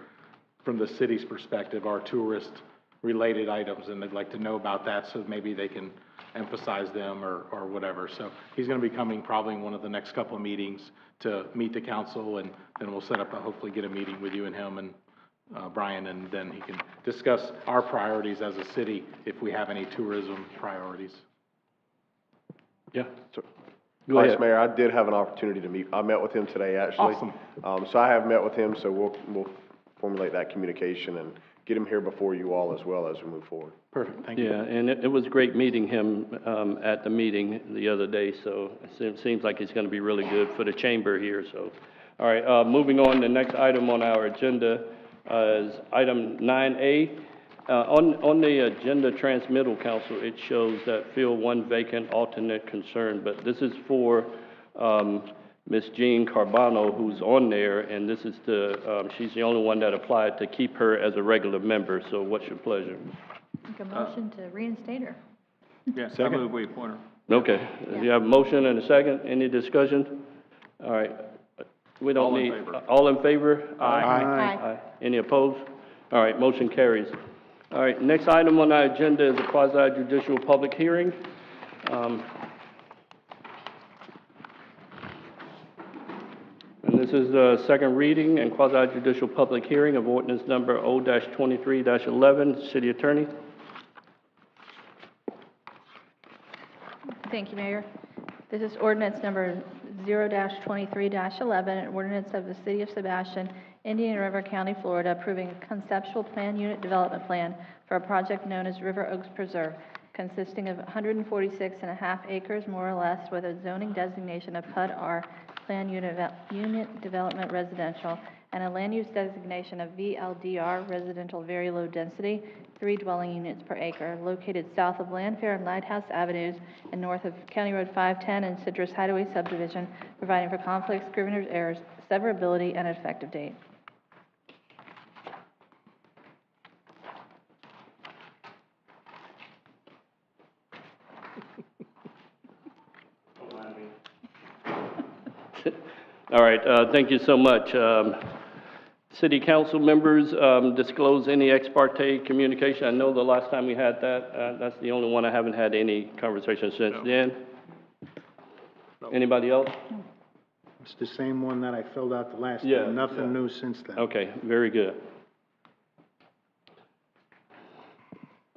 from the city's perspective, are tourist-related items, and they'd like to know about that so maybe they can emphasize them or whatever. So he's going to be coming probably in one of the next couple of meetings to meet the council, and then we'll set up, hopefully get a meeting with you and him and Brian, and then he can discuss our priorities as a city if we have any tourism priorities. Yeah. So, Go Vice ahead. Mayor, I did have an opportunity to meet. I met with him today, actually. Awesome. So I have met with him, so we'll formulate that communication and get him here before you all as well as we move forward. Perfect, thank you. Yeah, and it was great meeting him at the meeting the other day, so it seems like it's going to be really good for the chamber here, so. All right, moving on, the next item on our agenda is item 9A. On the agenda transmittal, council, it shows that field 1 vacant alternate concern, but this is for Ms. Jean Carbano, who's on there, and this is she's the only one that applied to keep her as a regular member, so what's your pleasure? Make a motion to reinstate her. Yes, I move we appoint her. Okay, you have a motion and a second, any discussion? All right, we don't All in need. favor. All in favor? Aye. Aye. Any opposed? All right, motion carries. All right, next item on our agenda is a quasi-judicial public hearing. And this is the second reading and quasi-judicial public hearing of ordinance number O-23-11. City Attorney? Thank you, Mayor. This is ordinance number 0-23-11, an ordinance of the City of Sebastian, Indian River County, Florida, approving a conceptual plan unit development plan for a project known as River Oaks Preserve, consisting of 146.5 acres, more or less, with a zoning designation of PUD R, Plan Unit Development Residential, and a land use designation of VLDR, Residential Very Low Density, 3 dwelling units per acre, located south of Landfair and Lighthouse Avenues and north of County Road 510 and Citrus Hideaway Subdivision, providing for conflicts, scrivener's errors, severability, and effective date. All right, thank you so much. City council members, disclose any ex parte communication. I know the last time we had that, that's the only one I haven't had any conversation since then. Anybody else? It's the same one that I filled out the last Yeah, time. Nothing yeah. new since then. Okay, very good.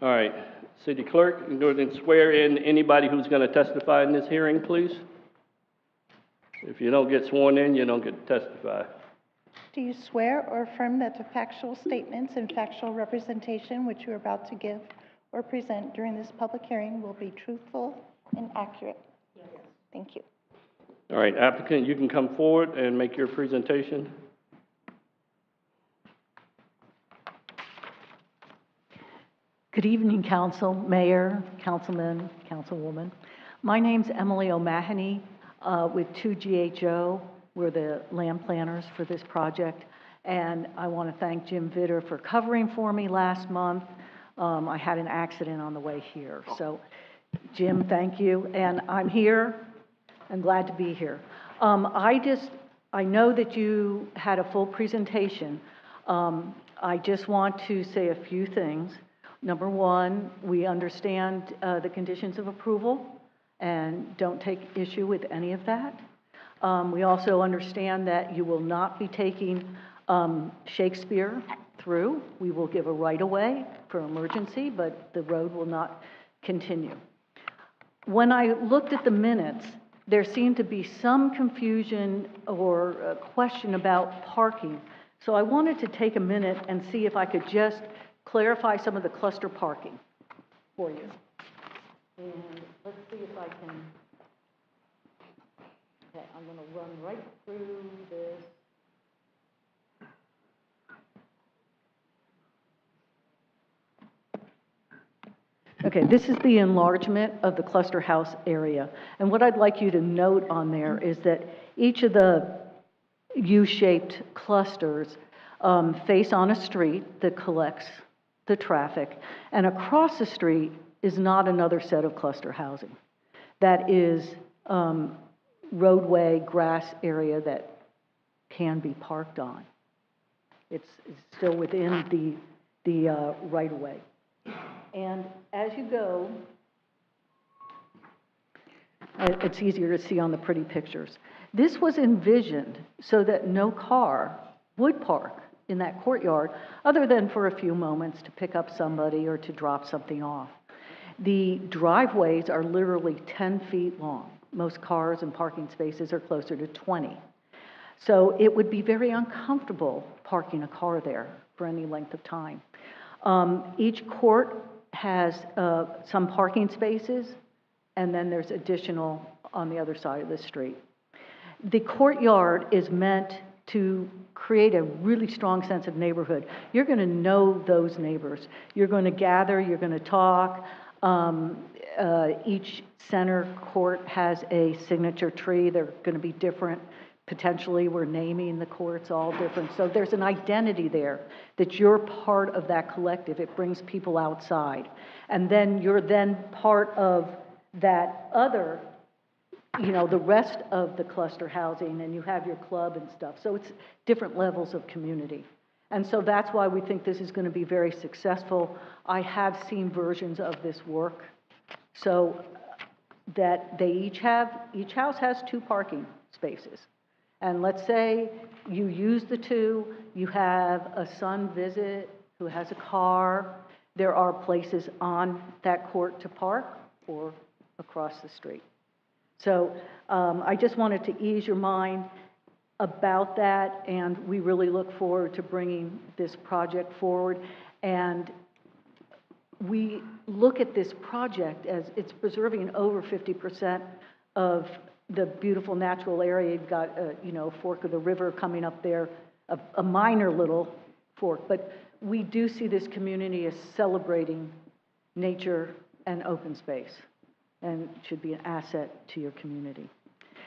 All right, city clerk, go ahead and swear in anybody who's going to testify in this hearing, please. If you don't get sworn in, you don't get to testify. Do you swear or affirm that the factual statements and factual representation which you are about to give or present during this public hearing will be truthful and accurate? Yes. Thank you. All right, applicant, you can come forward and make your presentation. Good evening, council, mayor, councilman, councilwoman. My name's Emily O'Mahony with 2GHO. We're the land planners for this project. And I want to thank Jim Vitter for covering for me last month. I had an accident on the way here. So, Jim, thank you. And I'm here. I'm glad to be here. I know that you had a full presentation. I just want to say a few things. Number one, we understand the conditions of approval and don't take issue with any of that. We also understand that you will not be taking Shakespeare through. We will give a right-of-way for emergency, but the road will not continue. When I looked at the minutes, there seemed to be some confusion or a question about parking. So I wanted to take a minute and see if I could just clarify some of the cluster parking for you. And let's see if I can. Okay, I'm going to run right through this. Okay, this is the enlargement of the cluster house area. And what I'd like you to note on there is that each of the U-shaped clusters face on a street that collects the traffic, and across the street is not another set of cluster housing. That is roadway, grass area that can be parked on. It's still within the right-of-way. And as you go, it's easier to see on the pretty pictures. This was envisioned so that no car would park in that courtyard, other than for a few moments to pick up somebody or to drop something off. The driveways are literally 10 feet long. Most cars and parking spaces are closer to 20. So it would be very uncomfortable parking a car there for any length of time. Each court has some parking spaces, and then there's additional on the other side of the street. The courtyard is meant to create a really strong sense of neighborhood. You're going to know those neighbors. You're going to gather, you're going to talk. Each center court has a signature tree. They're going to be different. Potentially, we're naming the courts all different. So there's an identity there that you're part of that collective. It brings people outside. And then you're then part of that other, you know, the rest of the cluster housing, and you have your club and stuff. So it's different levels of community. And so that's why we think this is going to be very successful. I have seen versions of this work so that they each house has 2 parking spaces. And let's say you use the 2, you have a son visit who has a car. There are places on that court to park or across the street. So I just wanted to ease your mind about that, and we really look forward to bringing this project forward. And we look at this project as it's preserving over 50% of the beautiful natural area. You've got, you know, fork of the river coming up there, a minor little fork, but we do see this community as celebrating nature and open space, and it should be an asset to your community.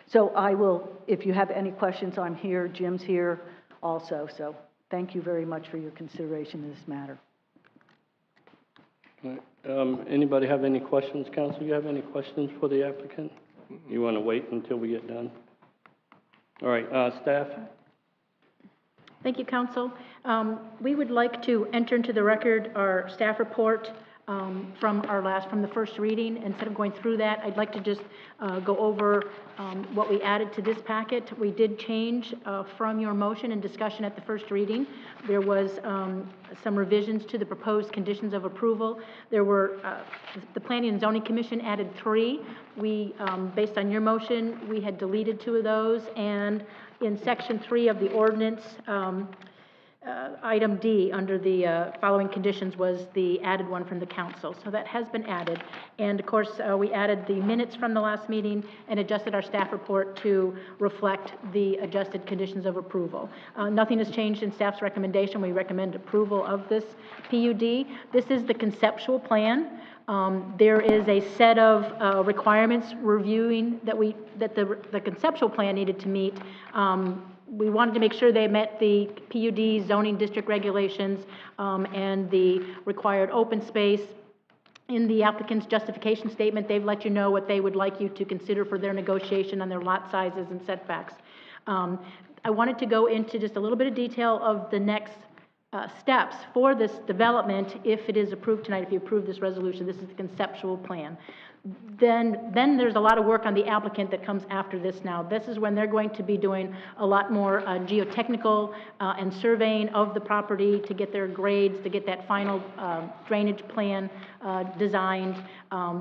So I will, if you have any questions, I'm here, Jim's here also, so thank you very much for your consideration of this matter. All right. Anybody have any questions, council? You have any questions for the applicant? You want to wait until we get done? All right, staff? Thank you, council. We would like to enter into the record our staff report from the first reading. Instead of going through that, I'd like to just go over what we added to this packet. We did change from your motion and discussion at the first reading. There was some revisions to the proposed conditions of approval. There were, the Planning and Zoning Commission added 3. We, based on your motion, we had deleted 2 of those, and in section 3 of the ordinance, item D under the following conditions was the added one from the council. So that has been added. And of course, we added the minutes from the last meeting and adjusted our staff report to reflect the adjusted conditions of approval. Nothing has changed in staff's recommendation. We recommend approval of this PUD. This is the conceptual plan. There is a set of requirements reviewing that the conceptual plan needed to meet. We wanted to make sure they met the PUD zoning district regulations and the required open space. In the applicant's justification statement, they've let you know what they would like you to consider for their negotiation on their lot sizes and setbacks. I wanted to go into just a little bit of detail of the next steps for this development if it is approved tonight. If you approve this resolution, this is the conceptual plan. Then there's a lot of work on the applicant that comes after this now. This is when they're going to be doing a lot more geotechnical and surveying of the property to get their grades, to get that final drainage plan designed.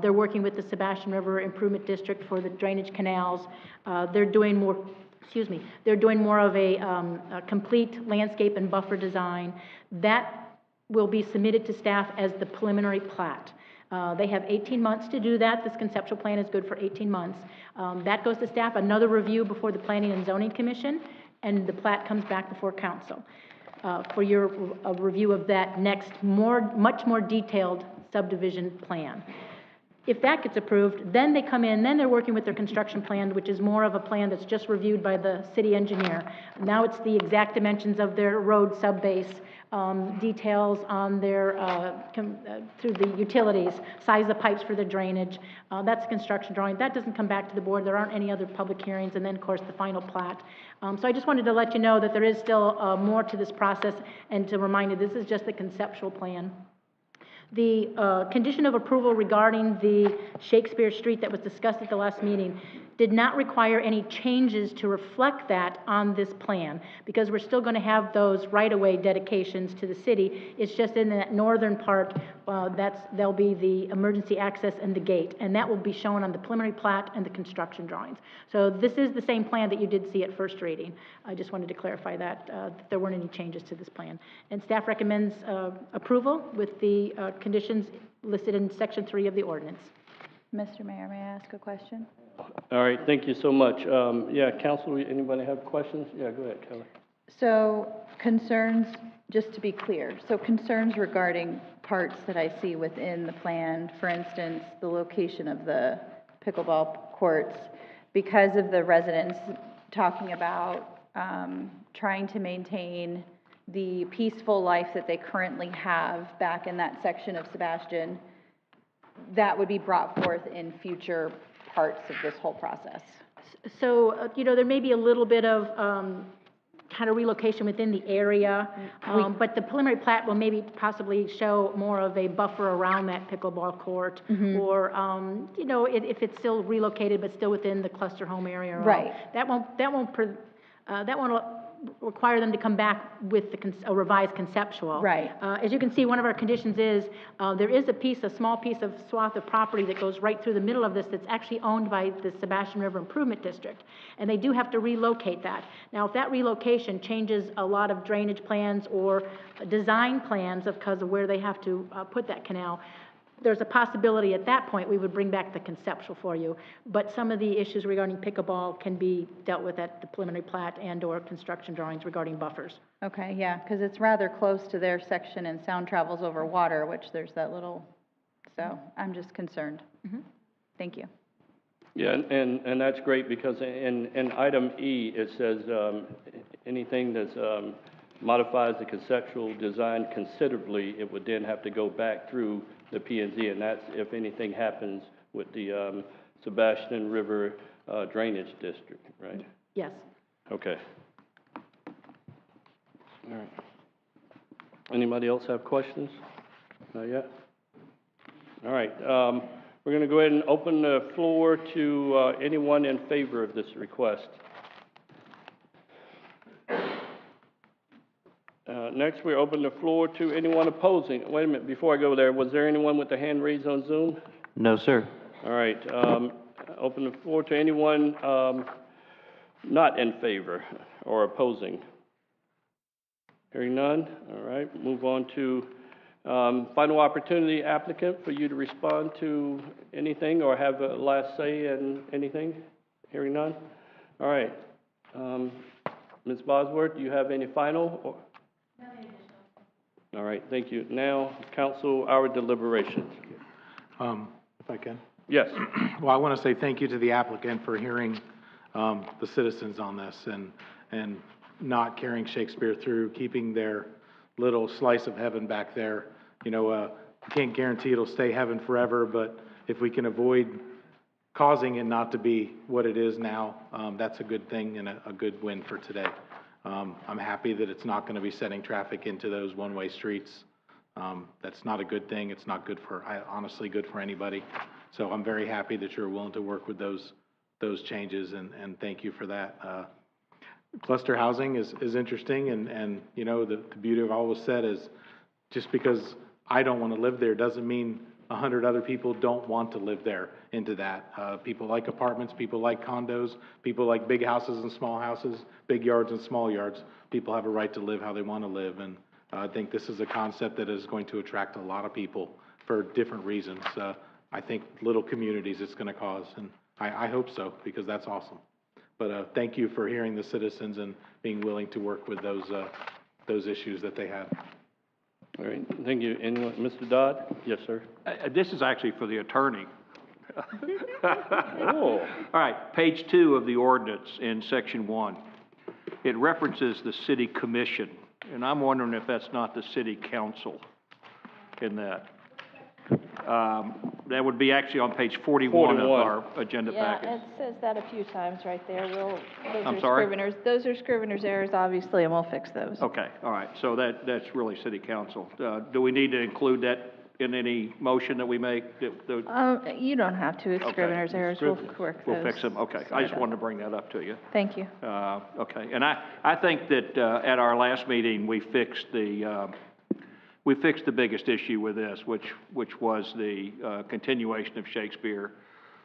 They're working with the Sebastian River Improvement District for the drainage canals. They're doing more of a complete landscape and buffer design. That will be submitted to staff as the preliminary plat. They have 18 months to do that. This conceptual plan is good for 18 months. That goes to staff, another review before the Planning and Zoning Commission, and the plat comes back before council for your review of that next much more detailed subdivision plan. If that gets approved, then they come in, then they're working with their construction plan, which is more of a plan that's just reviewed by the city engineer. Now it's the exact dimensions of their road subbase, details on their, through the utilities, size of pipes for the drainage. That's the construction drawing. That doesn't come back to the board. There aren't any other public hearings, and then, of course, the final plat. So I just wanted to let you know that there is still more to this process, and to remind you, this is just the conceptual plan. The condition of approval regarding the Shakespeare Street that was discussed at the last meeting did not require any changes to reflect that on this plan, because we're still going to have those right-of-way dedications to the city. It's just in that northern part, there'll be the emergency access and the gate, and that will be shown on the preliminary plat and the construction drawings. So this is the same plan that you did see at first reading. I just wanted to clarify that there weren't any changes to this plan. And staff recommends approval with the conditions listed in Section 3 of the ordinance. Mr. Mayor, may I ask a question? All right, thank you so much. Yeah, council, anybody have questions? Yeah, go ahead, Kelly. So concerns, just to be clear, so concerns regarding parts that I see within the plan, for instance, the location of the pickleball courts, because of the residents talking about trying to maintain the peaceful life that they currently have back in that section of Sebastian, that would be brought forth in future parts of this whole process. So, there may be a little bit of kind of relocation within the area, but the preliminary plat will maybe possibly show more of a buffer around that pickleball court, or, if it's still relocated but still within the cluster home area. Right. That won't require them to come back with a revised conceptual. Right. As you can see, one of our conditions is there is a small piece of swath of property that goes right through the middle of this that's actually owned by the Sebastian River Improvement District, and they do have to relocate that. Now, if that relocation changes a lot of drainage plans or design plans because of where they have to put that canal, there's a possibility at that point we would bring back the conceptual for you, but some of the issues regarding pickleball can be dealt with at the preliminary plat and/or construction drawings regarding buffers. Okay, yeah, because it's rather close to their section and sound travels over water, which there's that little, so I'm just concerned. Thank you. Yeah, and that's great, because in item E, it says anything that's modifies the conceptual design considerably, it would then have to go back through the P&Z, and that's if anything happens with the Sebastian River Drainage District, right? Yes. Okay. All right. Anybody else have questions? Not yet? All right. We're going to go ahead and open the floor to anyone in favor of this request. Next, we open the floor to anyone opposing. Wait a minute, before I go there, was there anyone with the hand raised on Zoom? No, sir. All right, open the floor to anyone not in favor or opposing. Hearing none, all right, move on to final opportunity applicant for you to respond to anything or have a last say in anything. Hearing none, all right. Ms. Bosworth, do you have any final? Or? All right, thank you. Now, council, our deliberations. If I can. Yes. Well, I want to say thank you to the applicant for hearing the citizens on this and not carrying Shakespeare through, keeping their little slice of heaven back there. Can't guarantee it'll stay heaven forever, but if we can avoid causing it not to be what it is now, that's a good thing and a good win for today. I'm happy that it's not going to be setting traffic into those one-way streets. That's not a good thing. It's not good for, honestly, good for anybody. So I'm very happy that you're willing to work with those changes, and thank you for that. Cluster housing is interesting, and the beauty of all was said is just because I don't want to live there doesn't mean 100 other people don't want to live there into that. People like apartments, people like condos, people like big houses and small houses, big yards and small yards. People have a right to live how they want to live, and I think this is a concept that is going to attract a lot of people for different reasons. I think little communities it's going to cause, and I hope so, because that's awesome. But thank you for hearing the citizens and being willing to work with those issues that they had. All right, thank you. Anyone, Mr. Dodd? Yes, sir. This is actually for the attorney. Oh. All right, page 2 of the ordinance in section 1. It references the city commission, and I'm wondering if that's not the city council in that. That would be actually on page 41 of 41. our agenda Yeah, packet. it says that a few times right there. I'm sorry? Those are scrivener's errors, obviously, and we'll fix those. Okay, all right, so that's really city council. Do we need to include that in any motion that we make? You don't have to, it's Okay. scrivener's errors, we'll correct those. We'll fix them, okay. Sorry I just about wanted to bring that up to you. Thank you. Okay, and I think that at our last meeting, we fixed the biggest issue with this, which was the continuation of Shakespeare.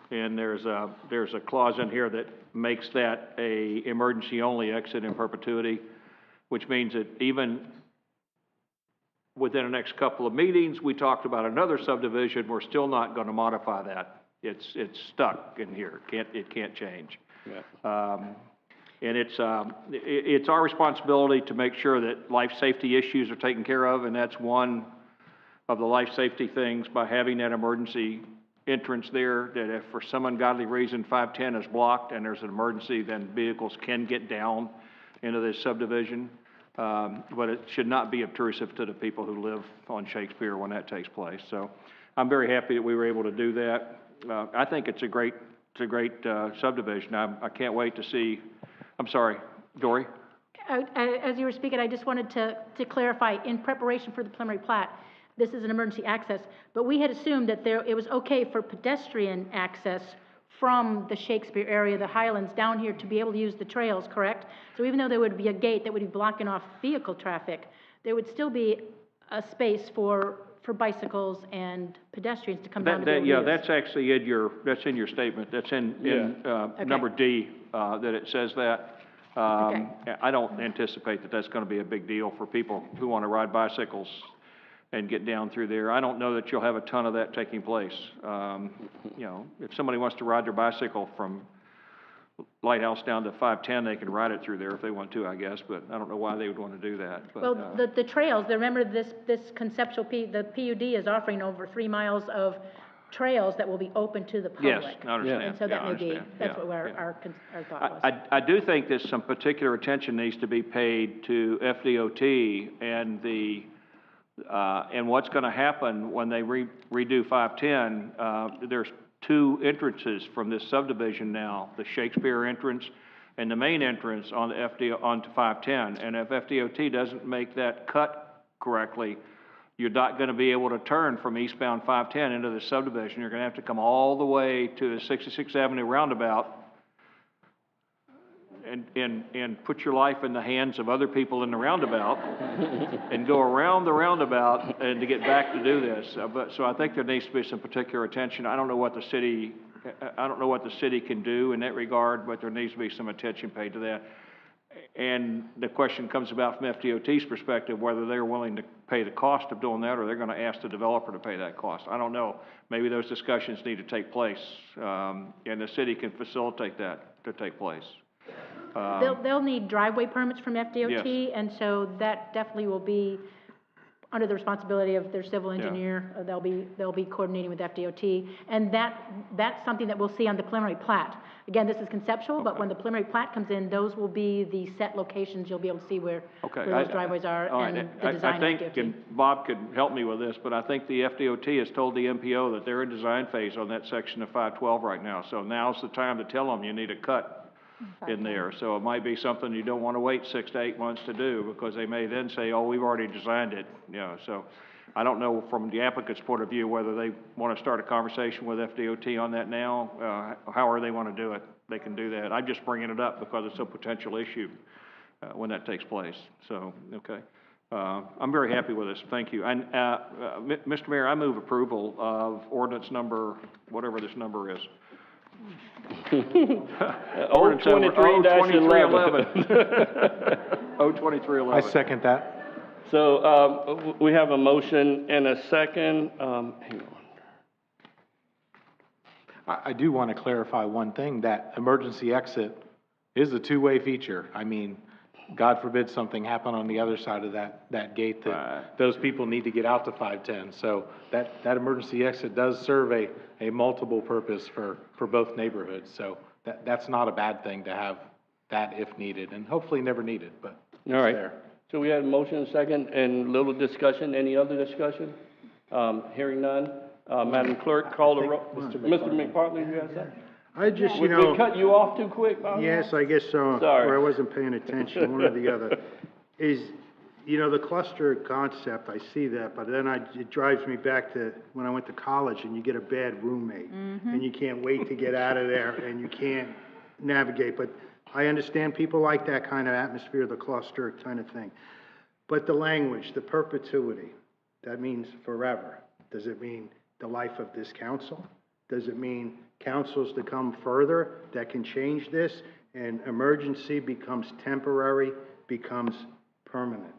And there's a clause in here that makes that a emergency-only exit in perpetuity, which means that even within the next couple of meetings, we talked about another subdivision, we're still not going to modify that. It's stuck in here, it can't change. Yeah. And it's our responsibility to make sure that life safety issues are taken care of, and that's one of the life safety things by having that emergency entrance there, that if for some ungodly reason 510 is blocked and there's an emergency, then vehicles can get down into this subdivision. But it should not be obtrusive to the people who live on Shakespeare when that takes place. So I'm very happy that we were able to do that. I think it's a great subdivision. I can't wait to see. I'm sorry, Dory? As you were speaking, I just wanted to clarify, in preparation for the preliminary plat, this is an emergency access, but we had assumed that it was okay for pedestrian access from the Shakespeare area, the Highlands, down here to be able to use the trails, correct? So even though there would be a gate that would be blocking off vehicle traffic, there would still be a space for bicycles and pedestrians to come down to be able to use. That's actually in your statement. That's in number D, that it says that. Okay. I don't anticipate that that's going to be a big deal for people who want to ride bicycles and get down through there. I don't know that you'll have a ton of that taking place. If somebody wants to ride their bicycle from Lighthouse down to 510, they can ride it through there if they want to, I guess, but I don't know why they would want to do that. But, Well, the trails, remember this conceptual, the PUD is offering over 3 miles of trails that will be open to the public. Yes, I understand. And so that I may be, understand. that's what our thought was. I do think that some particular attention needs to be paid to FDOT and what's going to happen when they redo 510. There's 2 entrances from this subdivision now, the Shakespeare entrance and the main entrance on onto 510. And if FDOT doesn't make that cut correctly, you're not going to be able to turn from eastbound 510 into the subdivision. You're going to have to come all the way to the 66th Avenue roundabout and put your life in the hands of other people in the roundabout and go around the roundabout and to get back to do this. So I think there needs to be some particular attention. I don't know what the city can do in that regard, but there needs to be some attention paid to that. And the question comes about from FDOT's perspective, whether they're willing to pay the cost of doing that or they're going to ask the developer to pay that cost. I don't know. Maybe those discussions need to take place, and the city can facilitate that to take place. They'll need driveway permits from FDOT, Yes. and so that definitely will be under the responsibility of their civil engineer. They'll be coordinating with FDOT, and that's something that we'll see on the preliminary plat. Again, this is conceptual, but when the preliminary plat comes in, those will be the set locations. You'll be able to see where those driveways are and the design I think, of FDOT. and Bob could help me with this, but I think the FDOT has told the MPO that they're in design phase on that section of 512 right now. So now's the time to tell them you need a cut in there. So it might be something you don't want to wait 6 to 8 months to do, because they may then say, oh, we've already designed it. So I don't know from the applicant's point of view whether they want to start a conversation with FDOT on that now, however they want to do it. They can do that. I'm just bringing it up because it's a potential issue when that takes place. So, okay. I'm very happy with this. Thank you. And Mr. Mayor, I move approval of ordinance number, whatever this number is. 023-11. 02311. I second that. So we have a motion and a second. Hang on. I do want to clarify one thing, that emergency exit is a 2-way feature. I mean, God forbid something happen on the other side of that gate, that those people need to get out to 510. So that emergency exit does serve a multiple purpose for both neighborhoods. So that's not a bad thing to have that if needed, and hopefully never needed, but it's All right. there. So we had a motion and a second and little discussion. Any other discussion? Hearing none. Madam Clerk, call the roll. Mr. McPartlin, you have something? I just, We cut you off too quick, Bob? yes, I guess so, Sorry. or I wasn't paying attention, one or the other. Is, the cluster concept, I see that, but then it drives me back to when I went to college and you get a bad roommate. And you can't wait to get out of there and you can't navigate. But I understand people like that kind of atmosphere, the cluster kind of thing. But the language, the perpetuity, that means forever. Does it mean the life of this council? Does it mean councils to come further that can change this, and emergency becomes temporary, becomes permanent?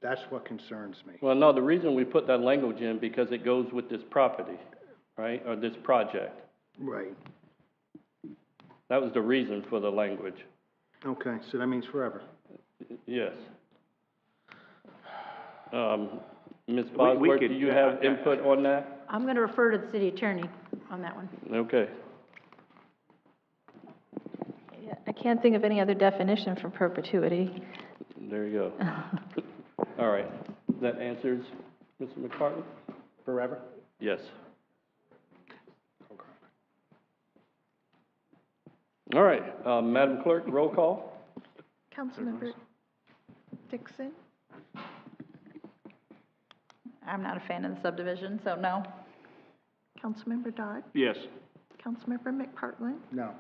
That's what concerns me. Well, no, the reason we put that language in, because it goes with this property, right, or this project. Right. That was the reason for the language. Okay, so that means forever. Yes. Ms. Bosworth, do you have input on that? I'm going to refer to the city attorney on that one. Okay. Yeah, I can't think of any other definition for perpetuity. There you go. All right. That answers Mr. McCartney? Forever? Yes. All right. Madam Clerk, roll call. Councilmember Dixon, I'm not a fan of the subdivision, so no. Councilmember Dodd, Yes. Councilmember McPartlin, No.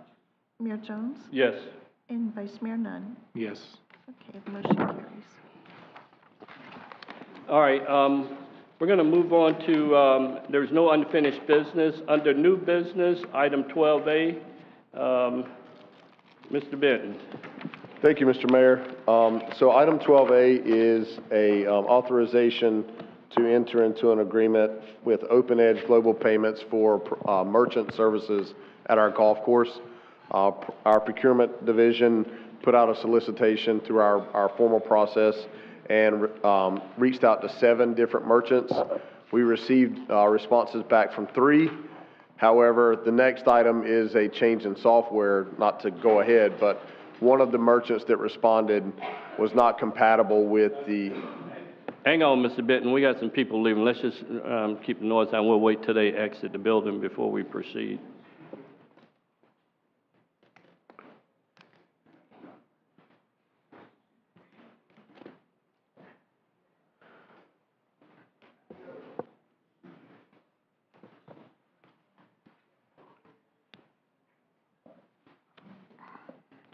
Mayor Jones, Yes. and Vice Mayor Nunn. Yes. Okay, the motion carries. All right, we're going to move on to, there's no unfinished business. Under new business, item 12A, Mr. Benton. Thank you, Mr. Mayor. So item 12A is a authorization to enter into an agreement with Open Edge Global Payments for merchant services at our golf course. Our procurement division put out a solicitation through our formal process and reached out to 7 different merchants. We received responses back from 3. However, the next item is a change in software, not to go ahead, but one of the merchants that responded was not compatible with the... Hang on, Mr. Benton, we got some people leaving. Let's just keep the noise down. We'll wait till they exit the building before we proceed.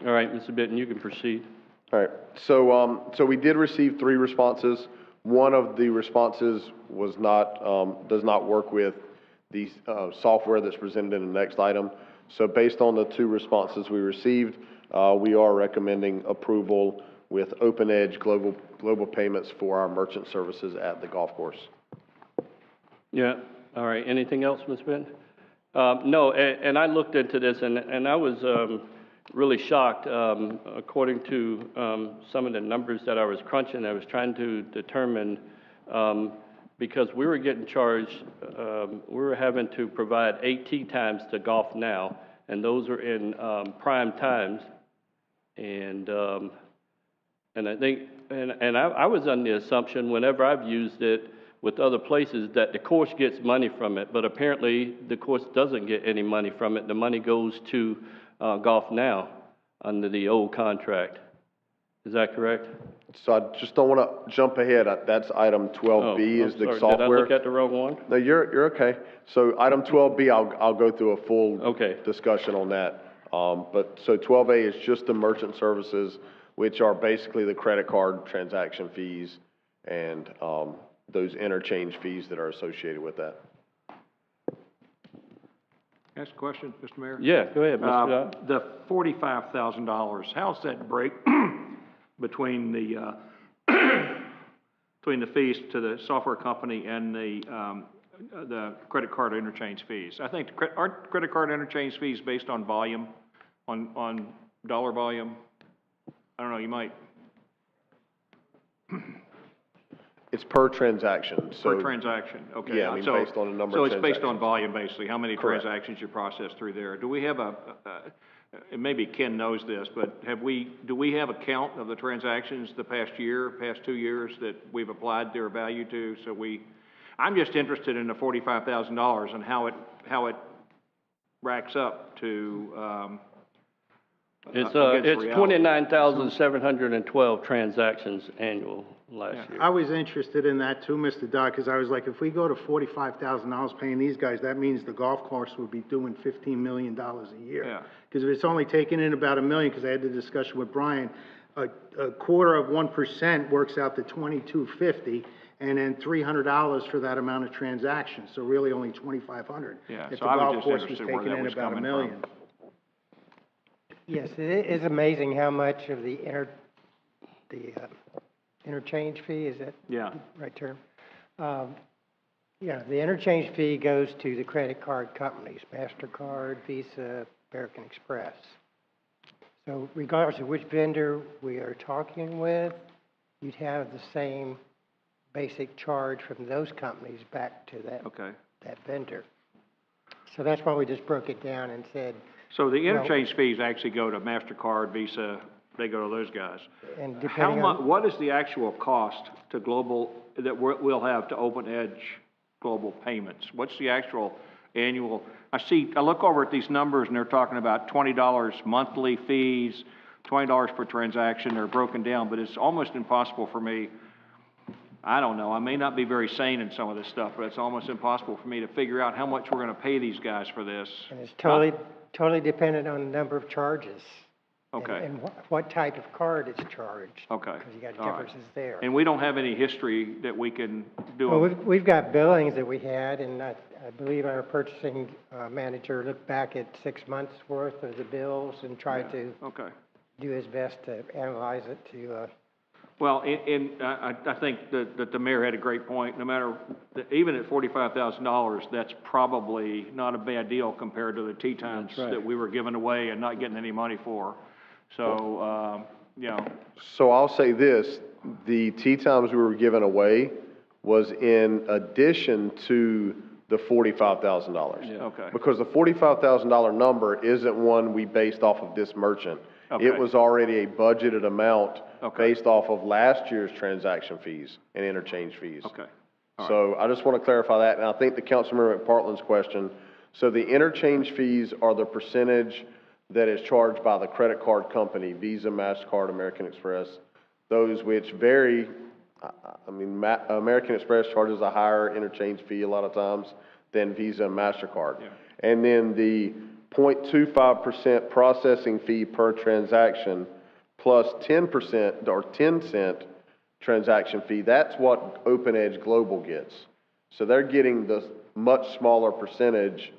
All right, Mr. Benton, you can proceed. All right, so we did receive 3 responses. One of the responses was not, does not work with the software that's presented in the next item. So based on the 2 responses we received, we are recommending approval with Open Edge Global Payments for our merchant services at the golf course. Yeah, all right. Anything else, Ms. Benton? No, and I looked into this, and I was really shocked. According to some of the numbers that I was crunching, I was trying to determine, because we were getting charged, we were having to provide 8 tee times to Golf Now, and those are in prime times. And I think, and I was under the assumption whenever I've used it with other places that the course gets money from it, but apparently the course doesn't get any money from it. The money goes to Golf Now under the old contract. Is that correct? So I just don't want to jump ahead. That's item 12B is the sorry. software. Did I look at the wrong one? No, you're okay. So item 12B, I'll go through a full Okay. discussion on that. But so 12A is just the merchant services, which are basically the credit card transaction fees and those interchange fees that are associated with that. Ask a question, Mr. Mayor? Yeah, go ahead, Mr. Dodd. The $45,000, how's that break between the fees to the software company and the credit card interchange fees? I think aren't credit card interchange fees based on volume, on dollar volume? I don't know, you might It's per transaction, so. Per transaction, okay. Yeah, I mean, So- based on the number of So it's based on transactions. volume, basically, how many Correct. transactions you process through there. Do we have and maybe Ken knows this, but do we have a count of the transactions the past year, past 2 years that we've applied their value to? I'm just interested in the $45,000 and how it racks up to, It's against reality. 29,712 transactions annual last year. I was interested in that too, Mr. Dodd, because I was like, if we go to $45,000 paying these guys, that means the golf course would be doing $15 million a year. Yeah. Because if it's only taking in about $1 million, because I had the discussion with Brian, a quarter of 1% works out to $2,250, and then $300 for that amount of transactions, so really only $2,500. Yeah, If so the I was golf just course was interested where taking that in was about $1 coming million. from. Yes, it is amazing how much of the interchange fee, is that Yeah. the right term? Yeah, the interchange fee goes to the credit card companies, MasterCard, Visa, American Express. So regardless of which vendor we are talking with, you'd have the same basic charge from those companies back to that vendor. So that's why we just broke it down and said, So the well, interchange fees actually go to MasterCard, Visa, they go to those guys. and How depending much, on, what is the actual cost to global, that we'll have to Open Edge Global Payments? What's the actual annual, I look over at these numbers and they're talking about $20 monthly fees, $20 per transaction, they're broken down, but it's almost impossible for me, I don't know, I may not be very sane in some of this stuff, but it's almost impossible for me to figure out how much we're gonna pay these guys for this. and it's totally dependent on the number of charges. Okay. And what type of card is charged. Okay. Because you got All right. differences there. And we don't have any history that we can do. Well, we've got billings that we had, and I believe our purchasing manager looked back at 6 months' worth of the bills and tried to Okay. do his best to analyze it to, Well, I think that the mayor had a great point. No matter, even at $45,000, that's probably not a bad deal compared to the tee times That's right. that we were giving away and not getting any money for. So, you know, So I'll say this, the tee times we were giving away was in addition to the $45,000. Yeah. okay. Because the $45,000 number isn't one we based off of this merchant. Okay. It was already a budgeted amount Okay. based off of last year's transaction fees and interchange fees. Okay. All right. So I just want to clarify that, and I think the Councilmember McPartland's question, so the interchange fees are the percentage that is charged by the credit card company, Visa, MasterCard, American Express, those which vary. I mean, American Express charges a higher interchange fee a lot of times than Visa and MasterCard. Yeah. And then the 0.25% processing fee per transaction plus 10% or 10-cent transaction fee, that's what Open Edge Global gets. So they're getting the much smaller percentage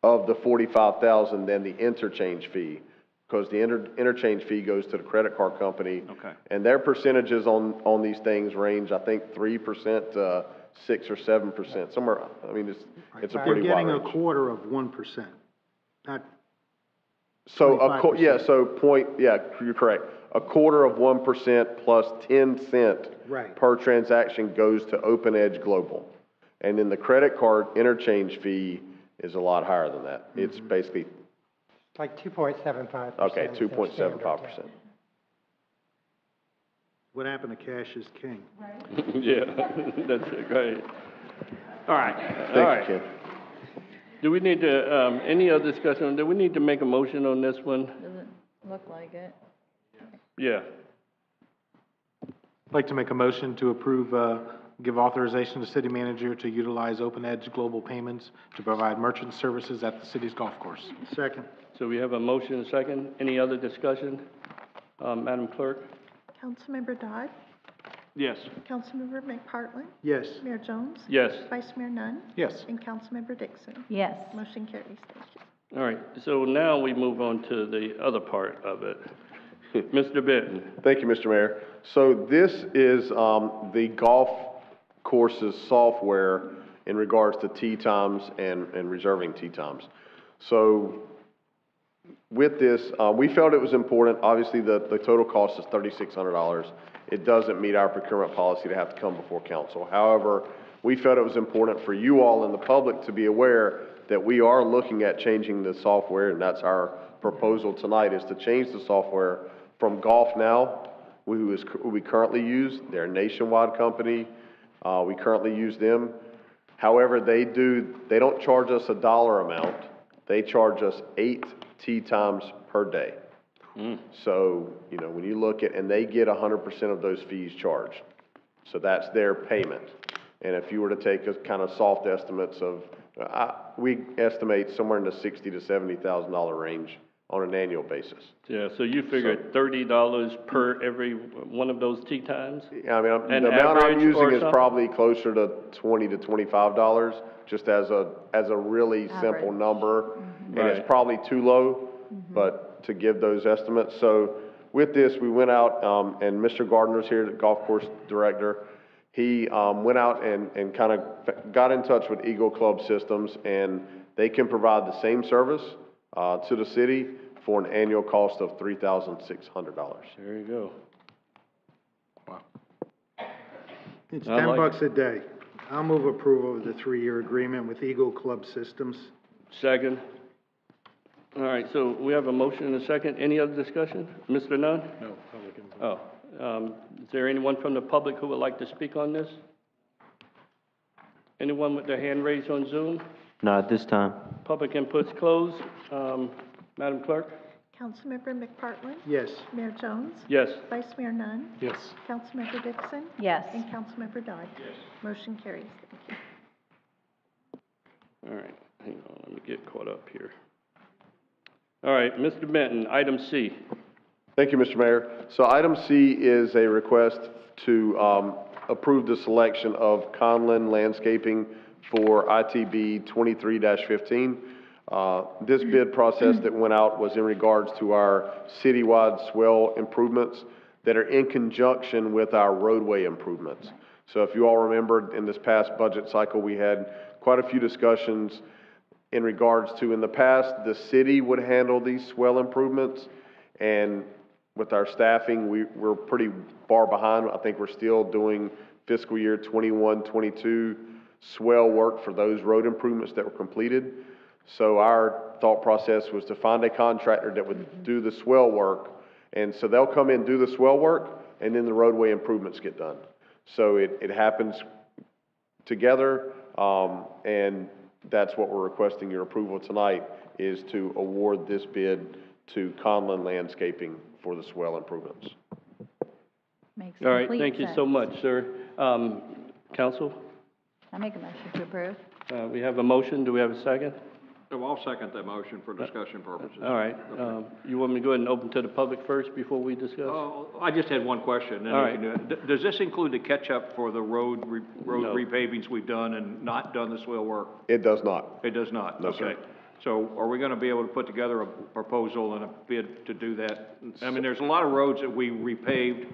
of the 45,000 than the interchange fee, because the interchange fee goes to the credit card company. Okay. And their percentages on these things range, I think, 3% to 6 or 7%, somewhere, I mean, it's a They're pretty wide getting a range. quarter of 1%, not So, 25%. you're correct. A quarter of 1% plus 10 cent Right. per transaction goes to Open Edge Global. And then the credit card interchange fee is a lot higher than that. It's basically, like 2.75%. okay, is their standard 2.75%. What happened to cash is king? Yeah, that's it, great. All right. All right. Thank you, Ken. Do we need to, any other discussion? Do we need to make a motion on this one? Doesn't look like it. Yeah. I'd like to make a motion to approve, give authorization to city manager to utilize Open Edge Global Payments to provide merchant services at the city's golf course. Second. So we have a motion and a second. Any other discussion? Madam Clerk? Councilmember Dodd, Yes. Councilmember McPartlin, Yes. Mayor Jones, Yes. Vice Mayor Nunn, Yes. and Councilmember Dixon. Yes. Motion carries. Thank you. All right, so now we move on to the other part of it. Mr. Benton? Thank you, Mr. Mayor. So this is the golf course's software in regards to tee times and reserving tee times. So with this, we felt it was important. Obviously, the total cost is $3,600. it doesn't meet our procurement policy to have to come before council. However, we felt it was important for you all and the public to be aware that we are looking at changing the software, and that's our proposal tonight, is to change the software from Golf Now, who we currently use. They're a nationwide company. We currently use them. However, they don't charge us a dollar amount. They charge us 8 tee times per day. So, you know, when you look at, and they get 100% of those fees charged. So that's their payment. And if you were to take a kind of soft estimates of, we estimate somewhere in the $60,000 to $70,000 range on an annual basis. Yeah, so you figured $30 per every one of those tee times? Yeah, I mean, An the amount I'm average using or is something? probably closer to $20 to $25, just as a really simple number. And Right. it's probably too low, but to give those estimates. So with this, we went out, and Mr. Gardner's here, the golf course director. He went out and kind of got in touch with Eagle Club Systems, and they can provide the same service to the city for an annual cost of $3,600. There you go. It's I like $10 a day. I'll move approval of the 3-year agreement with Eagle Club Systems. Second. All right, so we have a motion and a second. Any other discussion? Mr. Nunn? No, public input. Oh, is there anyone from the public who would like to speak on this? Anyone with their hand raised on Zoom? Not at this time. Public input's closed. Madam Clerk? Councilmember McPartlin? Yes. Mayor Jones? Yes. Vice Mayor Nunn? Yes. Councilmember Dixon? Yes. And Councilmember Dodd? Yes. Motion carries. Thank you. All right, hang on, let me get caught up here. All right, Mr. Benton, item C. Thank you, Mr. Mayor. So item C is a request to approve the selection of Conlin Landscaping for ITB 23-15. This bid process that went out was in regards to our citywide swell improvements that are in conjunction with our roadway improvements. So if you all remember, in this past budget cycle, we had quite a few discussions in regards to, in the past, the city would handle these swell improvements, and with our staffing, we're pretty far behind. I think we're still doing fiscal year 21, 22 swell work for those road improvements that were completed. So our thought process was to find a contractor that would do the swell work, and so they'll come in, do the swell work, and then the roadway improvements get done. So it happens together, and that's what we're requesting your approval tonight, is to award this bid to Conlin Landscaping for the swell improvements. Makes All right, complete thank you so sense. much, sir. Council, I make a motion to approve. we have a motion. Do we have a second? So I'll second that motion for discussion purposes. All right, you want me to go ahead and open to the public first before we discuss? I just had one question, then All you right. can do it. Does this include the catch-up for the road No. repavings we've done and not done the swell work? It does not. It does not? No, sir. Okay. So are we gonna be able to put together a proposal and a bid to do that? I mean, there's a lot of roads that we repaved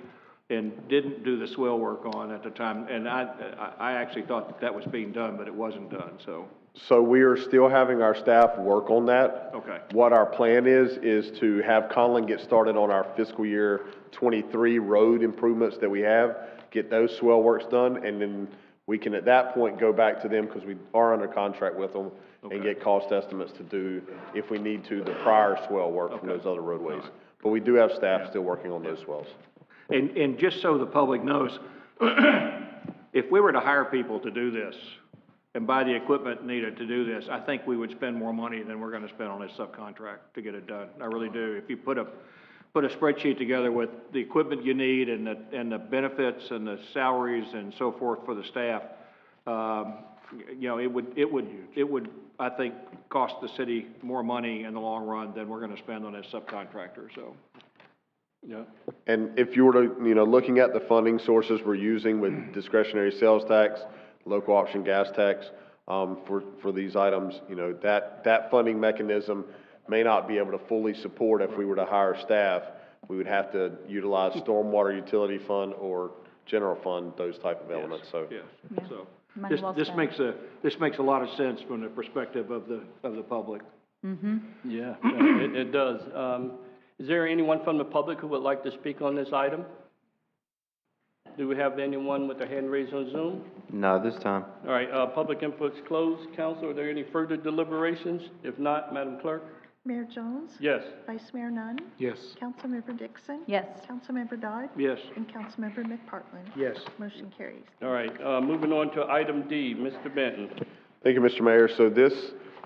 and didn't do the swell work on at the time, and I actually thought that was being done, but it wasn't done, so. So we are still having our staff work on that. Okay. What our plan is to have Conlin get started on our fiscal year 23 road improvements that we have, get those swell works done, and then we can at that point go back to them, because we are under contract with them, and get cost estimates to do, if we need to, the prior swell work from those other roadways. But we do have staff still working on those swells. And just so the public knows, if we were to hire people to do this and buy the equipment needed to do this, I think we would spend more money than we're gonna spend on this subcontract to get it done. I really do. If you put a spreadsheet together with the equipment you need and the benefits and the salaries and so forth for the staff, you know, it would, I think, cost the city more money in the long run than we're gonna spend on this subcontractor, so. Yeah. And if you were to, you know, looking at the funding sources we're using with discretionary sales tax, local option gas tax, for these items, you know, that funding mechanism may not be able to fully support if we were to hire staff. We would have to utilize stormwater utility fund or general fund, those type of elements, so. Yes, Yeah. so. Money well This spent. makes a lot of sense from the perspective of the public. Mm-hmm. Yeah, it does. Is there anyone from the public who would like to speak on this item? Do we have anyone with their hand raised on Zoom? No, this time. All right, public input's closed. Council, are there any further deliberations? If not, Madam Clerk? Mayor Jones? Yes. Vice Mayor Nunn? Yes. Councilmember Dixon? Yes. Councilmember Dodd? Yes. And Councilmember McPartlin? Yes. Motion carries. All right, moving on to item D, Mr. Benton. Thank you, Mr. Mayor. So this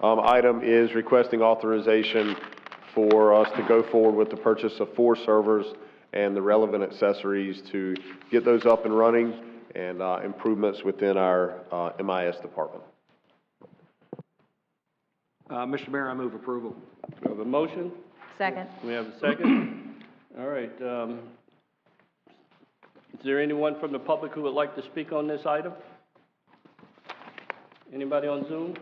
item is requesting authorization for us to go forward with the purchase of 4 servers and the relevant accessories to get those up and running and improvements within our MIS department. Mr. Mayor, I move approval. We have a motion. Second. We have a second. All right, is there anyone from the public who would like to speak on this item? Anybody on Zoom?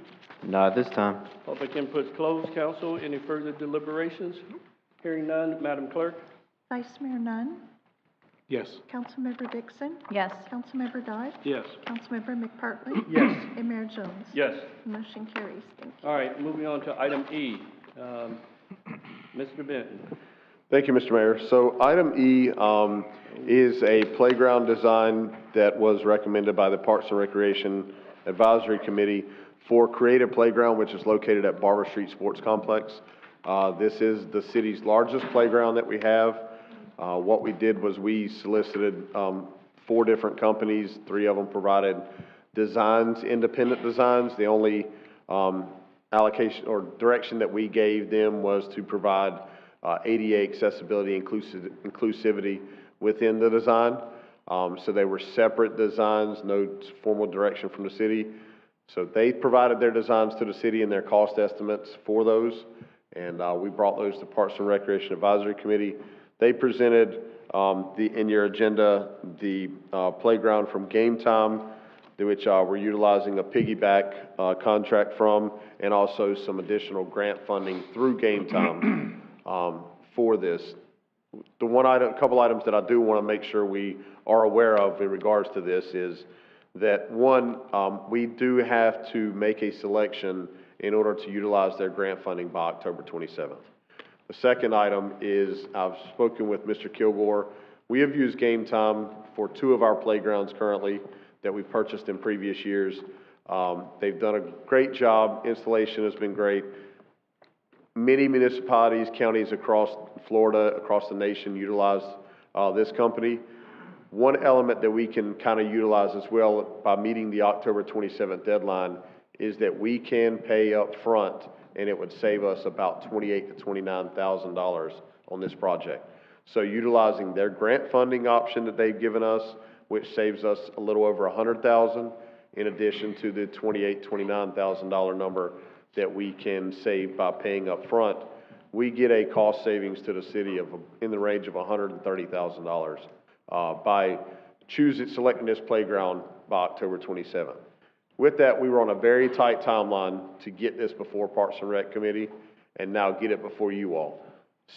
Not this time. Public input's closed. Council, any further deliberations? Hearing none, Madam Clerk? Vice Mayor Nunn? Yes. Councilmember Dixon? Yes. Councilmember Dodd? Yes. Councilmember McPartlin? Yes. And Mayor Jones? Yes. Motion carries. Thank you. All right, moving on to item E. Mr. Benton. Thank you, Mr. Mayor. So item E is a playground design that was recommended by the Parks and Recreation Advisory Committee for Creative Playground, which is located at Barber Street Sports Complex. This is the city's largest playground that we have. What we did was we solicited 4 different companies. 3 of them provided designs, independent designs. The only allocation or direction that we gave them was to provide ADA accessibility, inclusivity within the design. So they were separate designs, no formal direction from the city. So they provided their designs to the city and their cost estimates for those. And we brought those to Parks and Recreation Advisory Committee. They presented in your agenda the playground from Game Time, which we're utilizing a piggyback contract from, and also some additional grant funding through Game Time for this. The couple items that I do want to make sure we are aware of in regards to this is that one, we do have to make a selection in order to utilize their grant funding by October 27th. The second item is I've spoken with Mr. Kilgore. We have used Game Time for 2 of our playgrounds currently that we've purchased in previous years. They've done a great job. Installation has been great. Many municipalities, counties across Florida, across the nation utilize this company. One element that we can kind of utilize as well by meeting the October 27th deadline is that we can pay up front, and it would save us about $28,000 to $29,000 on this project. So utilizing their grant funding option that they've given us, which saves us a little over $100,000, in addition to the $28,000, $29,000 number that we can save by paying up front, we get a cost savings to the city of in the range of $130,000 by selecting this playground by October 27th. With that, we were on a very tight timeline to get this before Parks and Rec Committee and now get it before you all.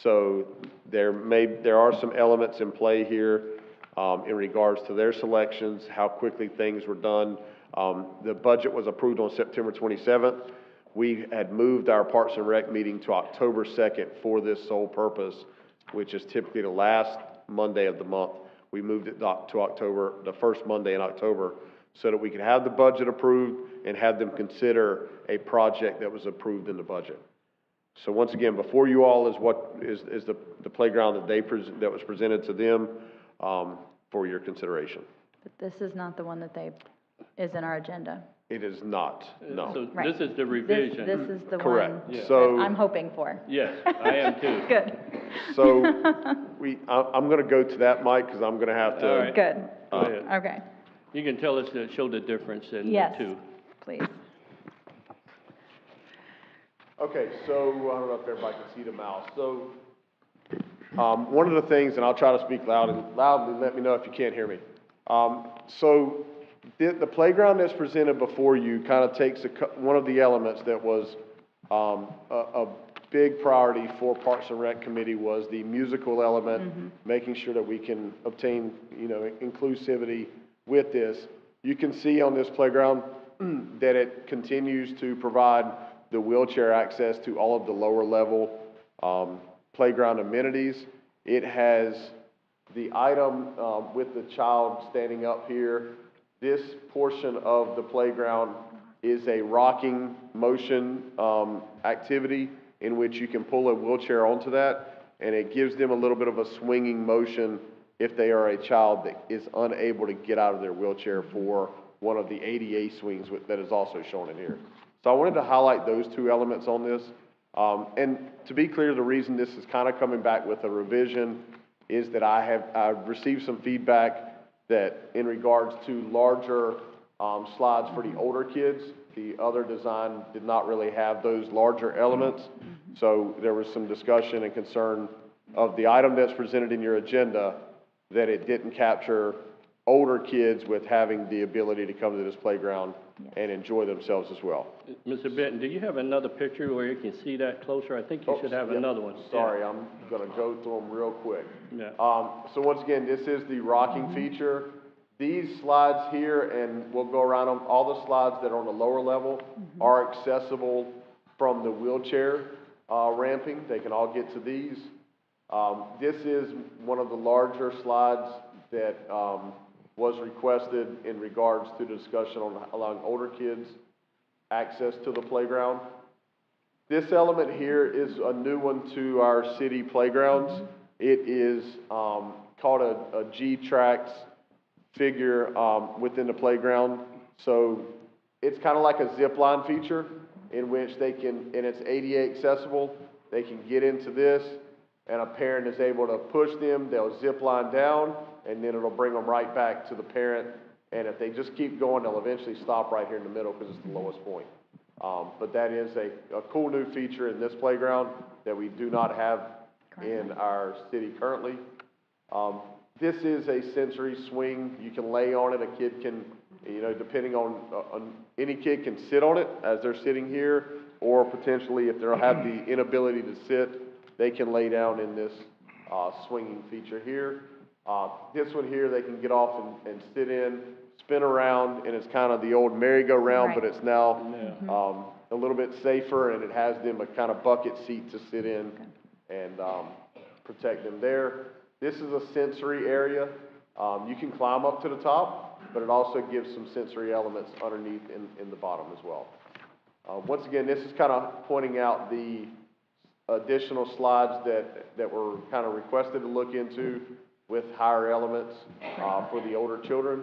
So there are some elements in play here in regards to their selections, how quickly things were done. The budget was approved on September 27th. We had moved our Parks and Rec meeting to October 2nd for this sole purpose, which is typically the last Monday of the month. We moved it to October, the first Monday in October, so that we could have the budget approved and have them consider a project that was approved in the budget. So once again, before you all is the playground that was presented to them for your consideration. But this is not the one that is in our agenda. It is not, no. So Right. this is the revision. This is the Correct. one Yeah. So that I'm hoping for. Yes, I am too. Good. So I'm going to go to that, Mike, because I'm going to have to. All right. Good. Go ahead. Okay. You can tell us show the difference in the Yes, 2. please. Okay, so I don't know if everybody can see the mouse. So one of the things, and I'll try to speak loudly, let me know if you can't hear me. So the playground that's presented before you kind of takes one of the elements that was a big priority for Parks and Rec Committee was the musical element, making sure that we can obtain, inclusivity with this. You can see on this playground that it continues to provide the wheelchair access to all of the lower level playground amenities. It has the item, with the child standing up here, this portion of the playground is a rocking motion, activity in which you can pull a wheelchair onto that, and it gives them a little bit of a swinging motion if they are a child that is unable to get out of their wheelchair for one of the ADA swings that is also shown in here. So I wanted to highlight those two elements on this. And to be clear, the reason this is kind of coming back with a revision is that I've received some feedback that in regards to larger slides for the older kids, the other design did not really have those larger elements. So there was some discussion and concern of the item that's presented in your agenda that it didn't capture older kids with having the ability to come to this playground and enjoy themselves as well. Mr. Benton, do you have another picture where you can see that closer? I think you should have another one. Sorry, I'm gonna go through them real quick. Yeah. So once again, this is the rocking feature. These slides here, and we'll go around them, all the slides that are on the lower level are accessible from the wheelchair ramping. They can all get to these. This is one of the larger slides that was requested in regards to the discussion on allowing older kids access to the playground. This element here is a new one to our city playgrounds. It is called a G-Trax figure within the playground. So it's kind of like a zip line feature in which they can, and it's ADA accessible, they can get into this, and a parent is able to push them, they'll zip line down, and then it'll bring them right back to the parent. And if they just keep going, they'll eventually stop right here in the middle because it's the lowest point. But that is a cool new feature in this playground that we do not have in our city currently. This is a sensory swing. You can lay on it. A kid can, you know, depending on any kid can sit on it as they're sitting here, or potentially if they have the inability to sit, they can lay down in this swinging feature here. This one here, they can get off and sit in, spin around, and it's kind of the old merry-go-round, but it's now a little bit safer, and it has them a kind of bucket seat to sit in and protect them there. This is a sensory area. You can climb up to the top, but it also gives some sensory elements underneath in the bottom as well. Once again, this is kind of pointing out the additional slides that were kind of requested to look into with higher elements for the older children.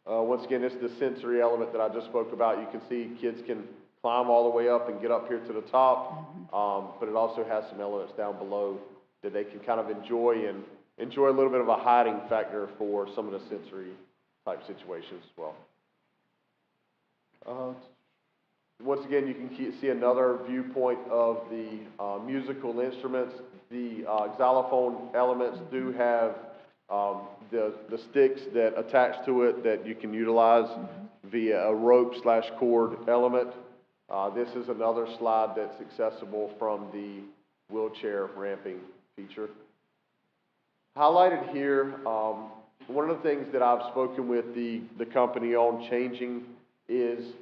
Once again, this is the sensory element that I just spoke about. You can see kids can climb all the way up and get up here to the top, but it also has some elements down below that they can kind of enjoy a little bit of a hiding factor for some of the sensory type situations as well. Once again, you can see another viewpoint of the musical instruments. The xylophone elements do have the sticks that attach to it that you can utilize via a rope/cord element. This is another slide that's accessible from the wheelchair ramping feature. Highlighted here, one of the things that I've spoken with the company on changing is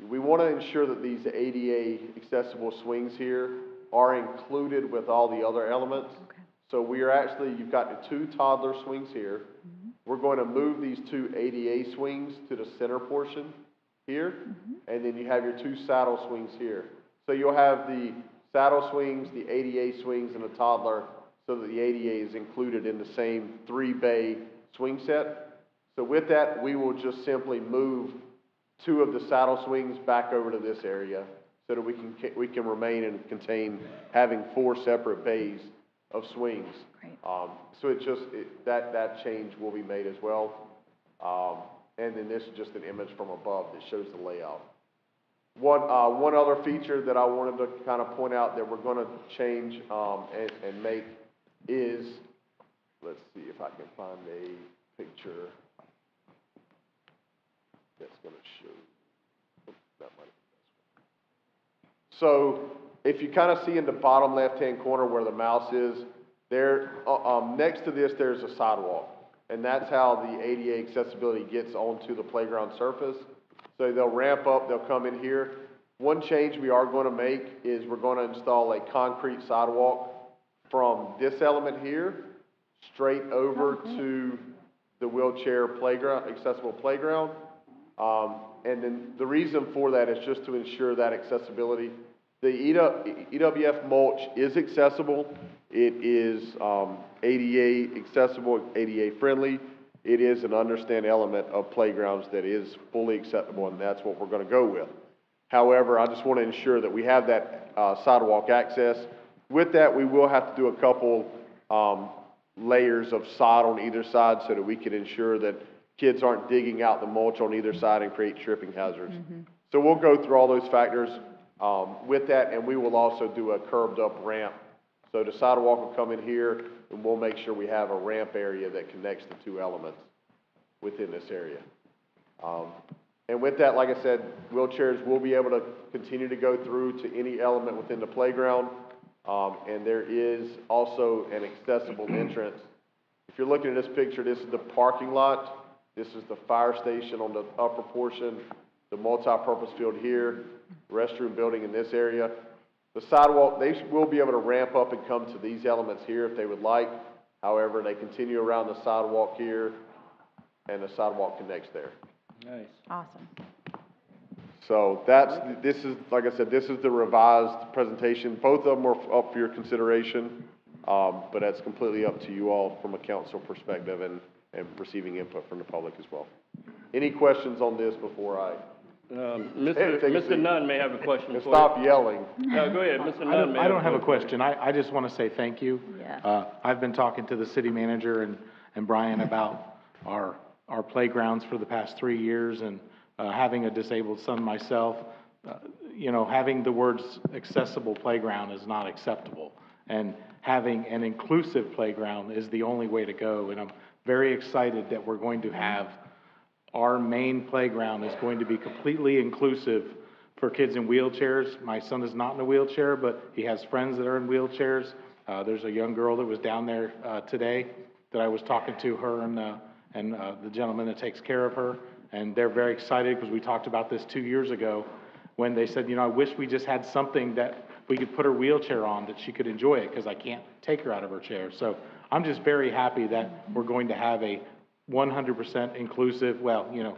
we want to ensure that these ADA accessible swings here are included with all the other elements. So we are actually, you've got the 2 toddler swings here. We're going to move these 2 ADA swings to the center portion here, and then you have your 2 saddle swings here. So you'll have the saddle swings, the ADA swings, and the toddler, so that the ADA is included in the same 3-bay swing set. So with that, we will just simply move 2 of the saddle swings back over to this area so that we can remain and contain having 4 separate bays of swings. So that change will be made as well. And then this is just an image from above that shows the layout. One other feature that I wanted to kind of point out that we're going to change and make is, let's see if I can find a picture that's going to show. That might be this one. So if you kind of see in the bottom left-hand corner where the mouse is, there next to this there's a sidewalk, and that's how the ADA accessibility gets onto the playground surface. So they'll ramp up, they'll come in here. One change we are going to make is we're going to install a concrete sidewalk from this element here straight over to the wheelchair playground, accessible playground. And then the reason for that is just to ensure that accessibility. The EWF mulch is accessible. It is ADA accessible, ADA friendly. It is an understand element of playgrounds that is fully acceptable, and that's what we're going to go with. However, I just want to ensure that we have that sidewalk access. With that, we will have to do a couple layers of sod on either side so that we can ensure that kids aren't digging out the mulch on either side and create tripping hazards. So we'll go through all those factors with that, and we will also do a curbed up ramp. So the sidewalk will come in here, and we'll make sure we have a ramp area that connects the two elements within this area. And with that, like I said, wheelchairs will be able to continue to go through to any element within the playground. And there is also an accessible entrance. If you're looking at this picture, this is the parking lot. This is the fire station on the upper portion, the multi-purpose field here, restroom building in this area. The sidewalk, they will be able to ramp up and come to these elements here if they would like. However, they continue around the sidewalk here, and the sidewalk connects there. Nice. Awesome. So this is, like I said, this is the revised presentation. Both of them are up for your consideration, but that's completely up to you all from a council perspective and receiving input from the public as well. Any questions on this before I? Mr. Nunn may have a question for you. Stop yelling. No, go ahead, Mr. Nunn may I don't have a for you. question. I just want to say thank you. Yes. I've been talking to the city manager and Brian about our playgrounds for the past 3 years, and having a disabled son myself, you know, having the words accessible playground is not acceptable. And having an inclusive playground is the only way to go. And I'm very excited that we're going to have our main playground is going to be completely inclusive for kids in wheelchairs. My son is not in a wheelchair, but he has friends that are in wheelchairs. There's a young girl that was down there today that I was talking to her and the gentleman that takes care of her. And they're very excited because we talked about this 2 years ago when they said, you know, I wish we just had something that we could put her wheelchair on that she could enjoy it because I can't take her out of her chair. So I'm just very happy that we're going to have a 100% inclusive, well, you know,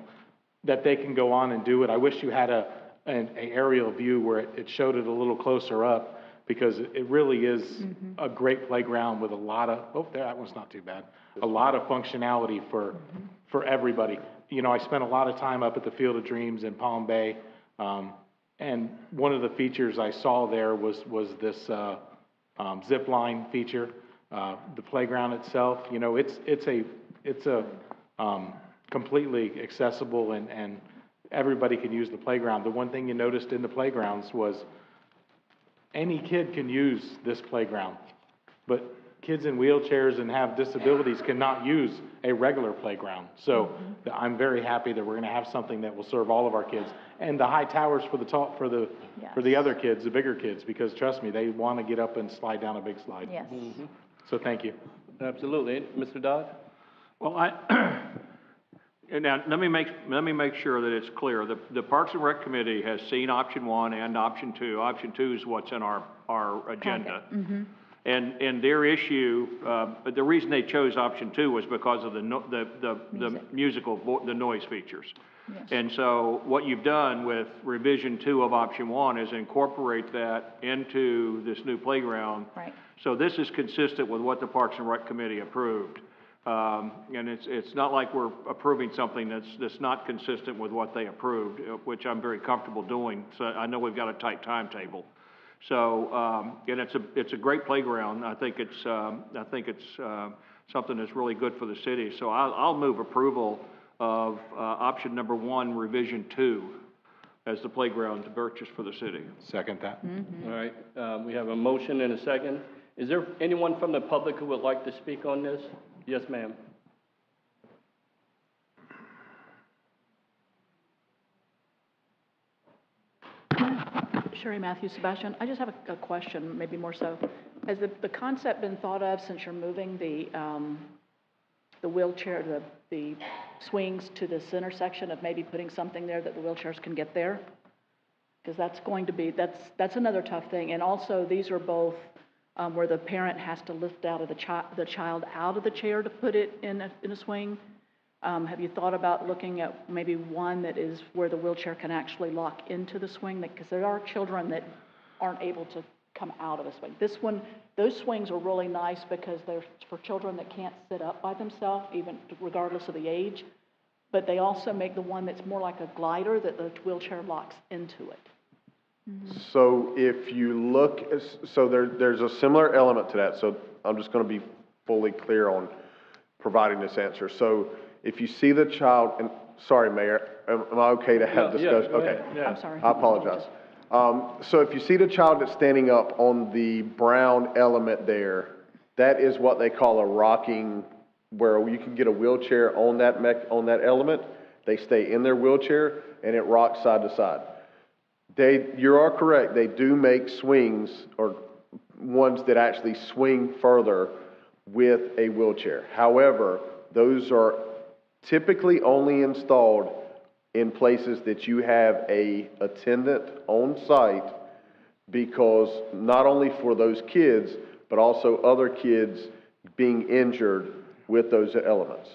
that they can go on and do it. I wish you had an aerial view where it showed it a little closer up, because it really is a great playground with a lot of, oh, that one's not too bad, a lot of functionality for everybody. You know, I spent a lot of time up at the Field of Dreams in Palm Bay, and one of the features I saw there was this zip line feature. The playground itself, you know, it's a completely accessible and everybody can use the playground. The one thing you noticed in the playgrounds was any kid can use this playground, but kids in wheelchairs and have disabilities cannot use a regular playground. So I'm very happy that we're going to have something that will serve all of our kids, and the high towers for the other kids, the bigger kids, because trust me, they want to get up and slide down a big slide. Yes. So thank you. Absolutely. Mr. Dodd? Well, and now, let me make sure that it's clear. The Parks and Rec Committee has seen option 1 and option 2. Option 2 is what's in our agenda. And their issue, the reason they chose option 2 was because of the musical, the noise features. Yes. And so what you've done with revision 2 of option 1 is incorporate that into this new playground. Right. So this is consistent with what the Parks and Rec Committee approved. And it's not like we're approving something that's not consistent with what they approved, which I'm very comfortable doing. So I know we've got a tight timetable. So, and it's a great playground. I think it's something that's really good for the city. So I'll move approval of option number 1, revision 2, as the playground to purchase for the city. Second that. All right, we have a motion and a second. Is there anyone from the public who would like to speak on this? Yes, ma'am. Sherry Matthews, Sebastian. I just have a question, maybe more so. Has the concept been thought of since you're moving the wheelchair, the swings to this intersection, of maybe putting something there that the wheelchairs can get there? Because that's going to be, that's another tough thing. And also, these are both where the parent has to lift out of the child out of the chair to put it in a swing. Have you thought about looking at maybe one that is where the wheelchair can actually lock into the swing? Because there are children that aren't able to come out of a swing. This one, those swings are really nice because they're for children that can't sit up by themselves, even regardless of the age. But they also make the one that's more like a glider that the wheelchair locks into it. So if you look, so there's a similar element to that, so I'm just going to be fully clear on providing this answer. So if you see the child, and sorry, Mayor, am I okay to have discussion? Okay. I'm sorry. I apologize. So if you see the child that's standing up on the brown element there, that is what they call a rocking, where you can get a wheelchair on that element. They stay in their wheelchair and it rocks side to side. You are correct. They do make swings, or ones that actually swing further with a wheelchair. However, those are typically only installed in places that you have a attendant on site, because not only for those kids, but also other kids being injured with those elements.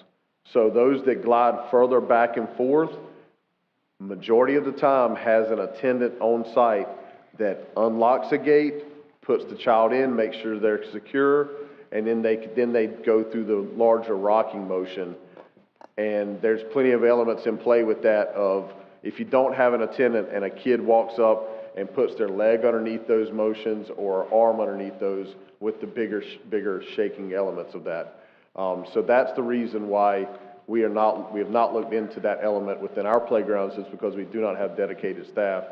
So those that glide further back and forth, majority of the time has an attendant on site that unlocks a gate, puts the child in, makes sure they're secure, and then they go through the larger rocking motion. And there's plenty of elements in play with that of, if you don't have an attendant and a kid walks up and puts their leg underneath those motions or arm underneath those with the bigger shaking elements of that. So that's the reason why we have not looked into that element within our playgrounds, is because we do not have dedicated staff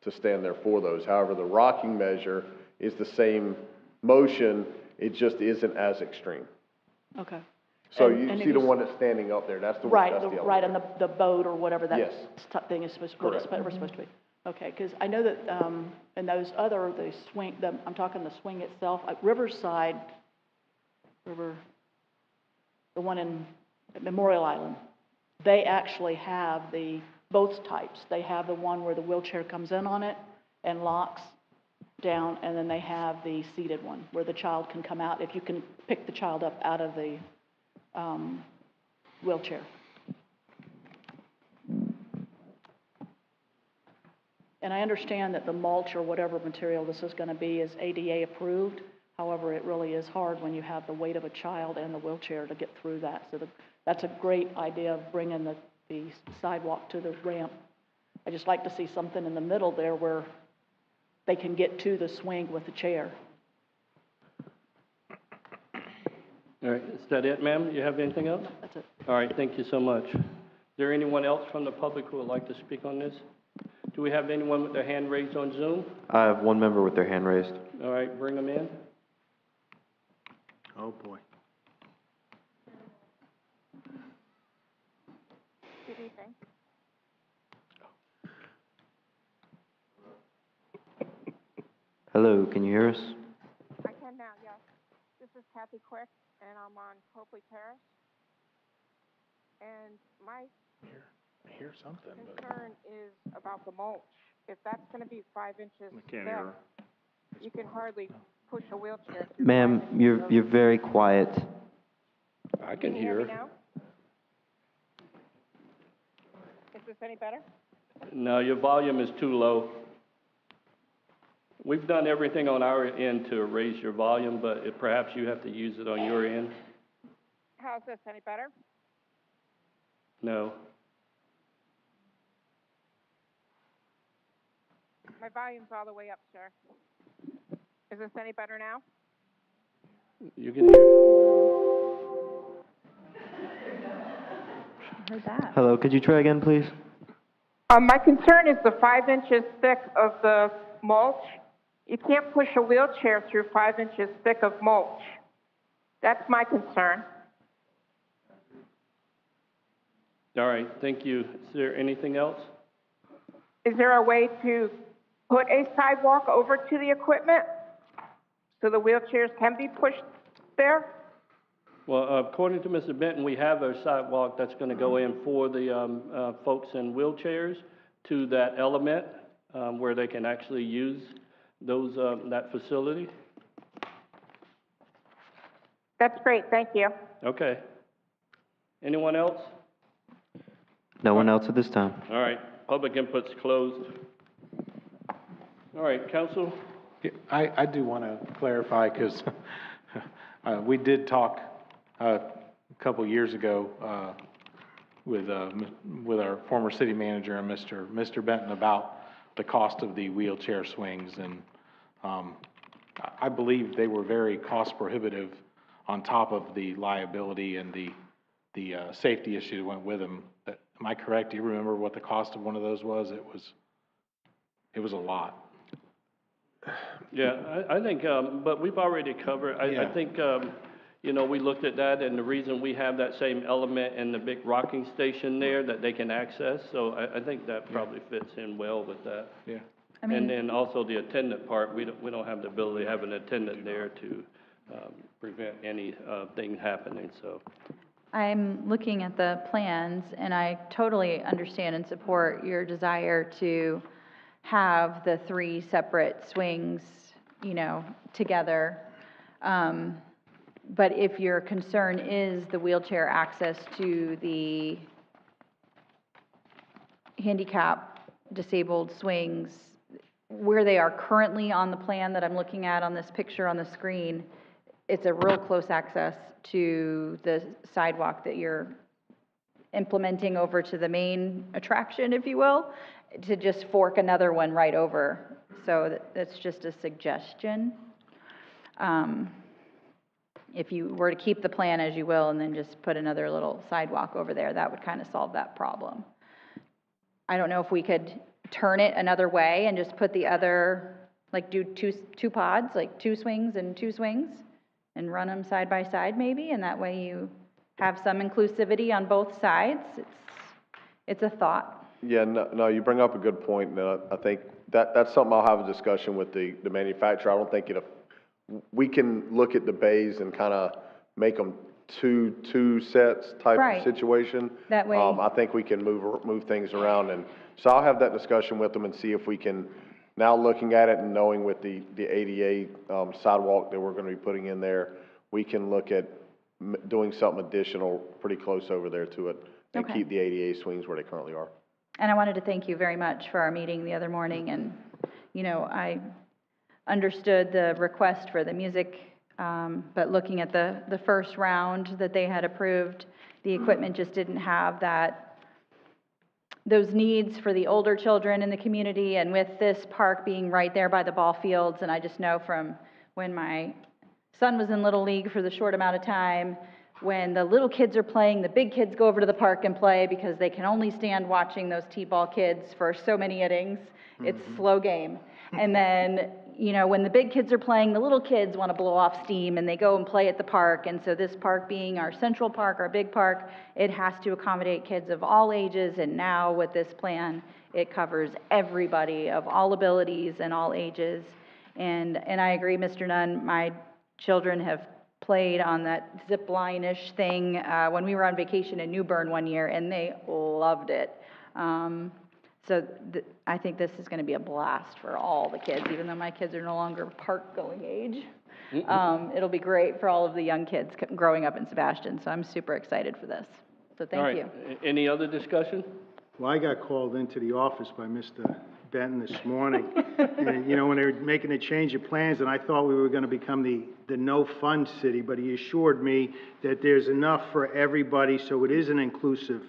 to stand there for those. However, the rocking measure is the same motion, it just isn't as extreme. Okay. So you see the one that's standing up there, that's the one. Right, that's the right on the boat or whatever that Yes. thing is supposed to be. Okay, because I know that, and those other, I'm talking the swing itself, Riverside, the one in Memorial Island, they actually have both types. They have the one where the wheelchair comes in on it and locks down, and then they have the seated one where the child can come out, if you can pick the child up out of the wheelchair. And I understand that the mulch or whatever material this is going to be is ADA approved. However, it really is hard when you have the weight of a child and the wheelchair to get through that. So that's a great idea of bringing the sidewalk to the ramp. I just like to see something in the middle there where they can get to the swing with the chair. All right, is that it, ma'am? You have anything else? That's it. All right, thank you so much. Is there anyone else from the public who would like to speak on this? Do we have anyone with their hand raised on Zoom? I have one member with their hand raised. All right, bring them in. Oh, boy. Good evening. Hello, can you hear us? I can now, yes. This is Kathy Quick, and I'm on Copley Terrace. And my I hear something, but concern is about the mulch. If that's going to be 5 inches thick, you can hardly push a wheelchair through. Ma'am, you're very quiet. I can you hear. me now? Is this any better? No, your volume is too low. We've done everything on our end to raise your volume, but perhaps you have to use it on your end. How's this, any better? No. My volume's all the way up, sir. Is this any better now? You can hear. Heard that. Hello, could you try again, please? My concern is the 5 inches thick of the mulch. You can't push a wheelchair through 5 inches thick of mulch. That's my concern. All right, thank you. Is there anything else? Is there a way to put a sidewalk over to the equipment so the wheelchairs can be pushed there? Well, according to Mr. Benton, we have a sidewalk that's going to go in for the folks in wheelchairs to that element where they can actually use that facility. That's great, thank you. Okay. Anyone else? No one else at this time. All right, public input's closed. All right, council? Yeah, I do want to clarify, because we did talk a couple years ago with our former city manager and Mr. Benton about the cost of the wheelchair swings, and I believe they were very cost prohibitive on top of the liability and the safety issue that went with them. Am I correct? Do you remember what the cost of one of those was? It was a lot. Yeah, I think, but we've already covered, I think, you know, we looked at that, and the reason we have that same element in the big rocking station there that they can access, so I think that probably fits in well with that. Yeah. I mean, And then also the attendant part, we don't have the ability to have an attendant there to prevent any thing happening, so. I'm looking at the plans, and I totally understand and support your desire to have the 3 separate swings, you know, together. But if your concern is the wheelchair access to the handicap disabled swings, where they are currently on the plan that I'm looking at on this picture on the screen, it's a real close access to the sidewalk that you're implementing over to the main attraction, if you will, to just fork another one right over. So that's just a suggestion. If you were to keep the plan as you will and then just put another little sidewalk over there, that would kind of solve that problem. I don't know if we could turn it another way and just put the other, like do two pods, like 2 swings and 2 swings, and run them side by side maybe, and that way you have some inclusivity on both sides. It's a thought. Yeah, no, you bring up a good point, and I think that's something I'll have a discussion with the manufacturer. I don't think we can look at the bays and kind of make them two sets type of situation. That way. I think we can move things around, and so I'll have that discussion with them and see if we can, now looking at it and knowing with the ADA sidewalk that we're going to be putting in there, we can look at doing something additional pretty close over there to it and keep the ADA swings where they currently are. And I wanted to thank you very much for our meeting the other morning, and, you know, I understood the request for the music, but looking at the first round that they had approved, the equipment just didn't have those needs for the older children in the community, and with this park being right there by the ball fields, and I just know from when my son was in Little League for the short amount of time, when the little kids are playing, the big kids go over to the park and play because they can only stand watching those T-ball kids for so many innings. It's a slow game. And then, you know, when the big kids are playing, the little kids want to blow off steam and they go and play at the park. And so this park being our central park, our big park, it has to accommodate kids of all ages. And now with this plan, it covers everybody of all abilities and all ages. And I agree, Mr. Nunn, my children have played on that zip line-ish thing when we were on vacation in New Bern one year, and they loved it. So I think this is going to be a blast for all the kids, even though my kids are no longer park-going age. It'll be great for all of the young kids growing up in Sebastian, so I'm super excited for this. So thank you. Any other discussion? Well, I got called into the office by Mr. Benton this morning, and, you know, when they were making a change of plans, and I thought we were going to become the no-fun city, but he assured me that there's enough for everybody, so it is an inclusive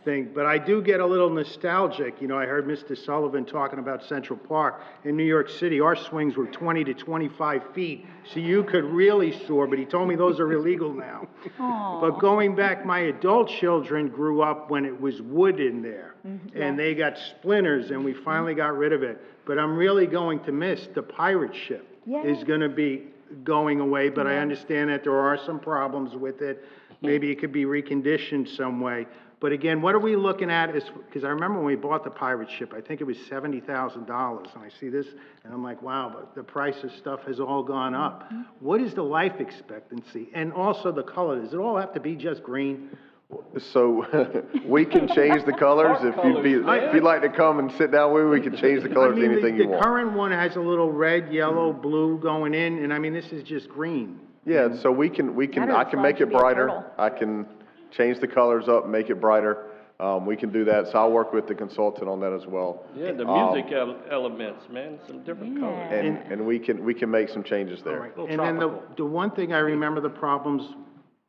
thing. But I do get a little nostalgic. You know, I heard Mr. Sullivan talking about Central Park. In New York City, our swings were 20 to 25 feet, so you could really soar, but he told me those are illegal now. But going back, my adult children grew up when it was wood in there, and they got splinters, and we finally got rid of it. But I'm really going to miss the pirate ship. Is going to be going away, but I understand that there are some problems with it. Maybe it could be reconditioned some way. But again, what are we looking at? Because I remember when we bought the pirate ship, I think it was $70,000, and I see this, and I'm like, wow, but the price of stuff has all gone up. What is the life expectancy? And also the color, does it all have to be just green? So we can change the colors. If you'd like to come and sit down with me, we can change the colors to anything you want. The current one has a little red, yellow, blue going in, and I mean, this is just green. Yeah, so we can, I can make it brighter. I can change the colors up, make it brighter. We can do that, so I'll work with the consultant on that as well. Yeah, the music elements, man, some different colors. And we can make some changes All there. right. And then the one thing I remember the problems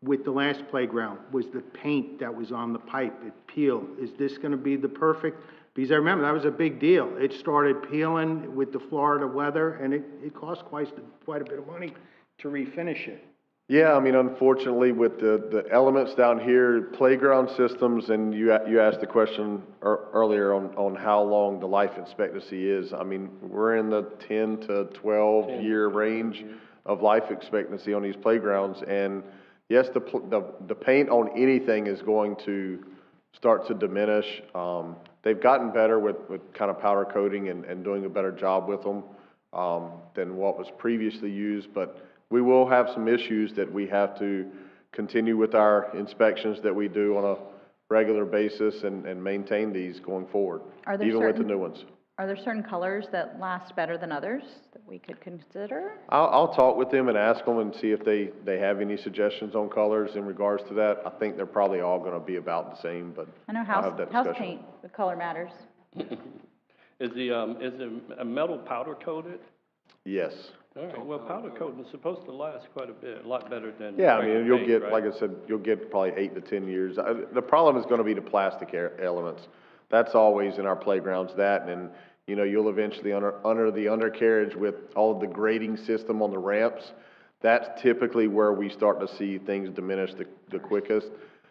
with the last playground was the paint that was on the pipe. It peeled. Is this gonna be the perfect? Because I remember that was a big deal. It started peeling with the Florida weather, and it cost quite a bit of money to refinish it. Yeah, I mean, unfortunately, with the elements down here, playground systems, and you asked the question earlier on how long the life expectancy is. I mean, we're in the 10 to 12 year range of life expectancy on these playgrounds, and yes, the paint on anything is going to start to diminish. They've gotten better with kind of powder coating and doing a better job with them than what was previously used, but we will have some issues that we have to continue with our inspections that we do on a regular basis and maintain these going forward, even with the new ones. Are there certain colors that last better than others that we could consider? I'll talk with them and ask them and see if they have any suggestions on colors in regards to that. I think they're probably all going to be about the same, but I know I'll have that discussion. house paint, the color matters. Is a metal powder coated? Yes. All right, well, powder coating is supposed to last quite a bit, a lot better than Yeah, I regular mean, you'll paint, get, right? like I said, you'll get probably 8 to 10 years. The problem is gonna be the plastic elements. That's always in our playgrounds, and, you know, you'll eventually under the undercarriage with all of the grading system on the ramps, that's typically where we start to see things diminish the quickest.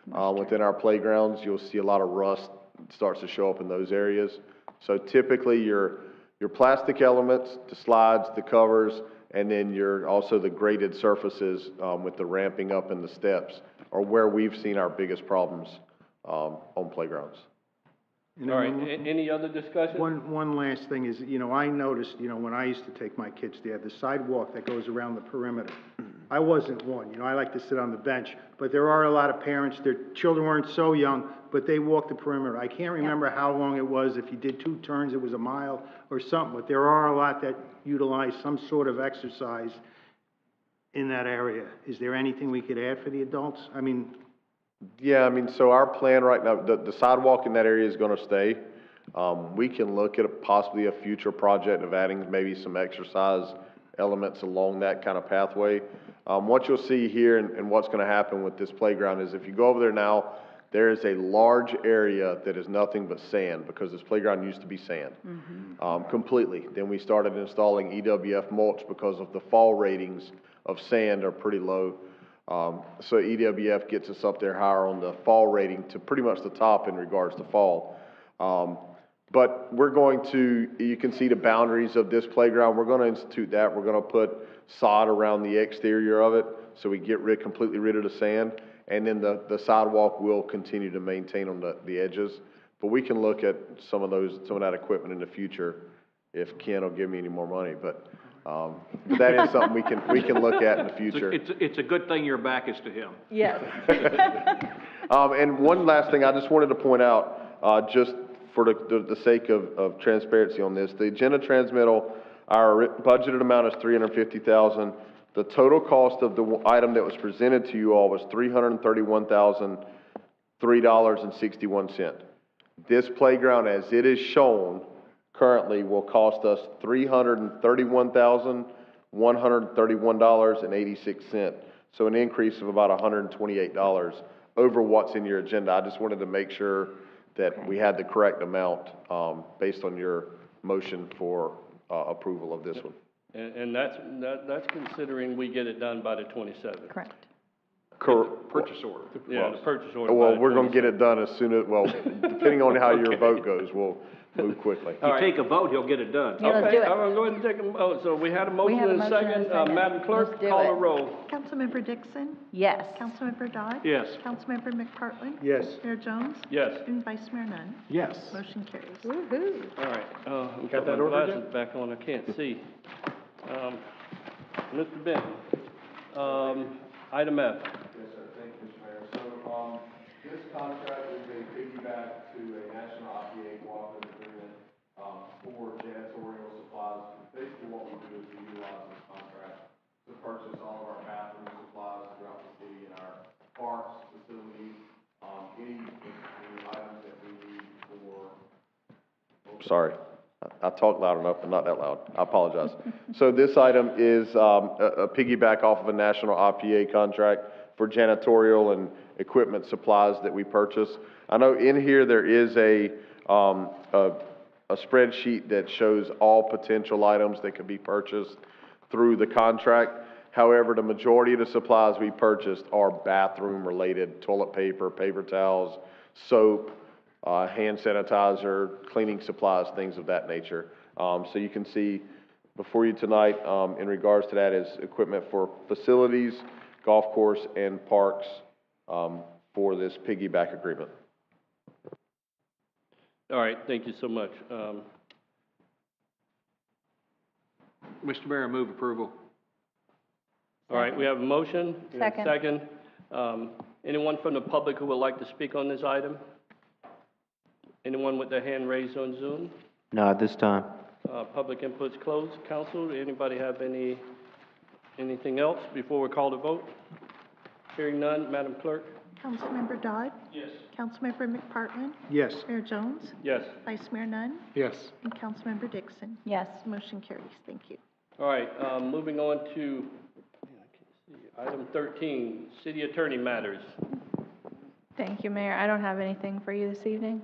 Within our playgrounds, you'll see a lot of rust starts to show up in those areas. So typically your plastic elements, the slides, the covers, and then also the graded surfaces with the ramping up and the steps are where we've seen our biggest problems on playgrounds. All right, any other discussion? One last thing is, you know, I noticed, you know, when I used to take my kids there, the sidewalk that goes around the perimeter. I wasn't one, you know, I like to sit on the bench, but there are a lot of parents, their children weren't so young, but they walked the perimeter. I can't remember how long it was, if you did 2 turns, it was a mile or something, but there are a lot that utilize some sort of exercise in that area. Is there anything we could add for the adults? I mean, Yeah, I mean, so our plan right now, the sidewalk in that area is gonna stay. We can look at possibly a future project of adding maybe some exercise elements along that kind of pathway. What you'll see here and what's gonna happen with this playground is if you go over there now, there is a large area that is nothing but sand because this playground used to be sand, completely. Then we started installing EWF mulch because of the fall ratings of sand are pretty low. So EWF gets us up there higher on the fall rating to pretty much the top in regards to fall. But we're going to, you can see the boundaries of this playground. We're going to institute that. We're going to put sod around the exterior of it so we get completely rid of the sand. And then the sidewalk will continue to maintain on the edges. But we can look at some of that equipment in the future if Ken will give me any more money. But that is something we can look at in the future. It's a good thing your back is to him. Yes. And one last thing I just wanted to point out, just for the sake of transparency on this, the agenda transmittal, our budgeted amount is $350,000. The total cost of the item that was presented to you all was $331,003.61. This playground, as it is shown currently, will cost us $331,131.86. So an increase of about $128 over what's in your agenda. I just wanted to make sure that we had the correct amount based on your motion for approval of this one. And that's considering we get it done by the 27th. Correct. Purchase order. Yeah, the purchase order. Well, we're going to get it done as soon as, well, depending on how your vote goes, we'll move quickly. If you take a vote, he'll get it done. Yeah, let's do it. I'm going to go ahead and take a vote. So we had a motion have a and a motion and a second. second. Madam Clerk, Let's do call it. the roll. Councilmember Dixon? Yes. Councilmember Dodd? Yes. Councilmember McPartlin? yes. Mayor Jones? Yes. And Vice Mayor Nunn? Yes. Motion carries. Woo-hoo. All right. I'm Got putting that my order glasses back on. I can't see. Mr. Benton, item F. Yes, sir. Thank you, Mr. Mayor. So, this contract is a piggyback to a national IPA cooperative agreement, for janitorial supplies. Basically, what we do is we utilize this contract to purchase all of our bathroom supplies throughout the city in our parks, facilities, any items that we need for. Sorry, I talk loud enough, but not that loud. I apologize. So this item is a piggyback off of a national IPA contract for janitorial and equipment supplies that we purchase. I know in here there is a spreadsheet that shows all potential items that could be purchased through the contract. However, the majority of the supplies we purchased are bathroom-related: toilet paper, paper towels, soap, hand sanitizer, cleaning supplies, things of that nature. So you can see before you tonight, in regards to that, is equipment for facilities, golf course, and parks for this piggyback agreement. All right, thank you so much. Mr. Mayor, I move approval. All right, we have a motion. We have a Second. second. Anyone from the public who would like to speak on this item? Anyone with their hand raised on Zoom? No, at this time. Public input's closed. Council, anybody have anything else before we call the vote? Hearing none, Madam Clerk? Councilmember Dodd? Yes. Councilmember McPartlin? Yes. Mayor Jones? Yes. Vice Mayor Nunn? Yes. And Councilmember Dixon? Yes. Motion carries. Thank you. All right, moving on to item 13, City Attorney Matters. Thank you, Mayor. I don't have anything for you this evening.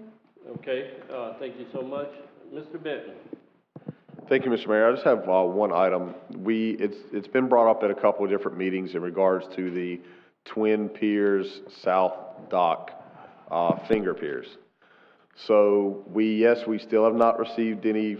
Okay, thank you so much. Mr. Benton? Thank you, Mr. Mayor. I just have one item. It's been brought up at a couple of different meetings in regards to the Twin Piers South Dock finger piers. So we still have not received any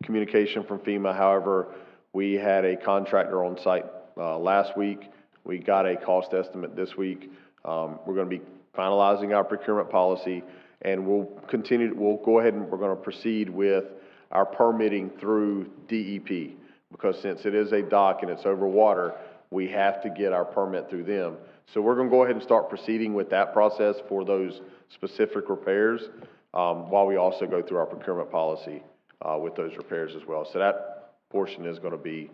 communication from FEMA. However, we had a contractor on site last week. We got a cost estimate this week. We're going to be finalizing our procurement policy, and we'll go ahead and we're going to proceed with our permitting through DEP, because since it is a dock and it's over water, we have to get our permit through them. So we're going to go ahead and start proceeding with that process for those specific repairs, while we also go through our procurement policy with those repairs as well. So that portion is going to be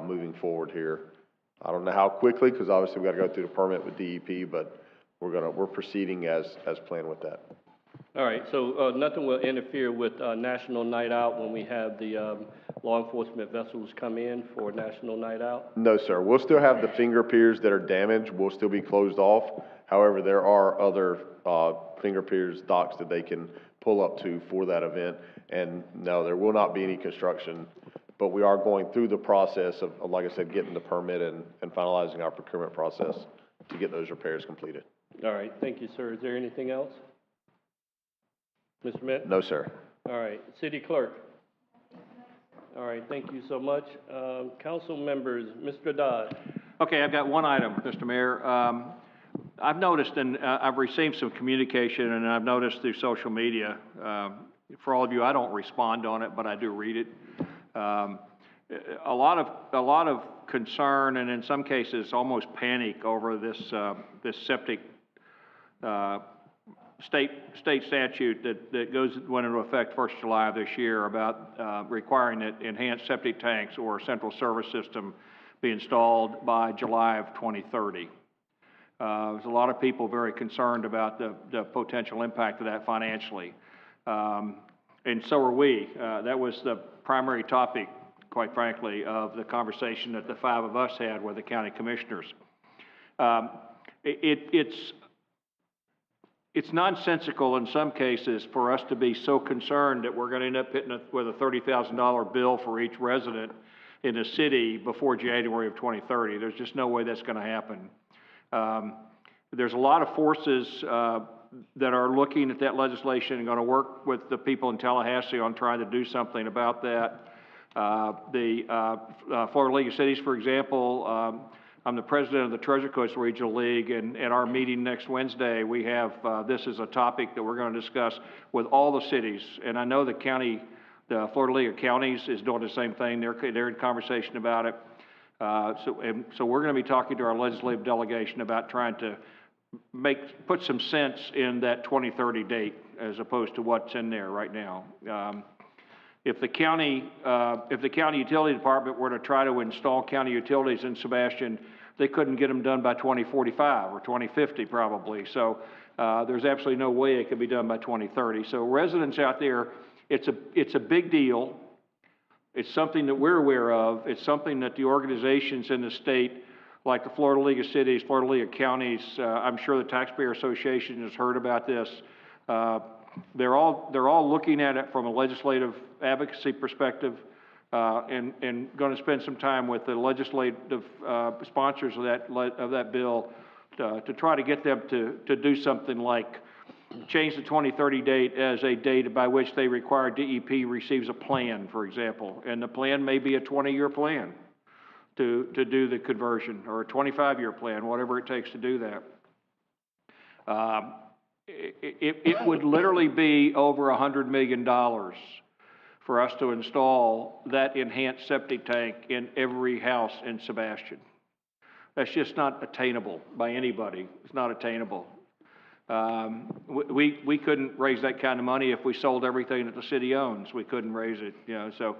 moving forward here. I don't know how quickly, because obviously we got to go through the permit with DEP, but we're proceeding as planned with that. All right, so nothing will interfere with National Night Out when we have the law enforcement vessels come in for National Night Out? No, sir. We'll still have the finger piers that are damaged. We'll still be closed off. However, there are other finger piers, docks that they can pull up to for that event. And no, there will not be any construction, but we are going through the process of, like I said, getting the permit and finalizing our procurement process to get those repairs completed. All right, thank you, sir. Is there anything else? Mr. Mitt? No, sir. All right, City Clerk? All right, thank you so much. Council members, Mr. Dodd? Okay, I've got one item, Mr. Mayor. I've noticed, and I've received some communication, and I've noticed through social media, for all of you, I don't respond on it, but I do read it. A lot of concern, and in some cases almost panic over this septic state statute that went into effect 1st July of this year about requiring that enhanced septic tanks or central service system be installed by July of 2030. There's a lot of people very concerned about the potential impact of that financially. And so are we. That was the primary topic, quite frankly, of the conversation that the 5 of us had with the county commissioners. It's nonsensical in some cases for us to be so concerned that we're going to end up hitting with a $30,000 bill for each resident in the city before January of 2030. There's just no way that's going to happen. There's a lot of forces that are looking at that legislation and going to work with the people in Tallahassee on trying to do something about that. The Florida League of Cities, for example, I'm the president of the Treasure Coast Regional League, and at our meeting next Wednesday, we have this as a topic that we're going to discuss with all the cities. And I know the Florida League of Counties is doing the same thing. They're in conversation about it. So we're going to be talking to our legislative delegation about trying to put some sense in that 2030 date as opposed to what's in there right now. if the county utility department were to try to install county utilities in Sebastian, they couldn't get them done by 2045 or 2050 probably. So there's absolutely no way it could be done by 2030. So residents out there, it's a big deal. It's something that we're aware of. It's something that the organizations in the state, like the Florida League of Cities, Florida League of Counties, I'm sure the Taxpayer Association has heard about this. They're all looking at it from a legislative advocacy perspective, and going to spend some time with the legislative sponsors of that bill to try to get them to do something like change the 2030 date as a date by which they require DEP receives a plan, for example, and the plan may be a 20-year plan to do the conversion, or a 25-year plan, whatever it takes to do that. It would literally be over $100 million for us to install that enhanced septic tank in every house in Sebastian. That's just not attainable by anybody. It's not attainable. We couldn't raise that kind of money if we sold everything that the city owns. We couldn't raise it, you know. So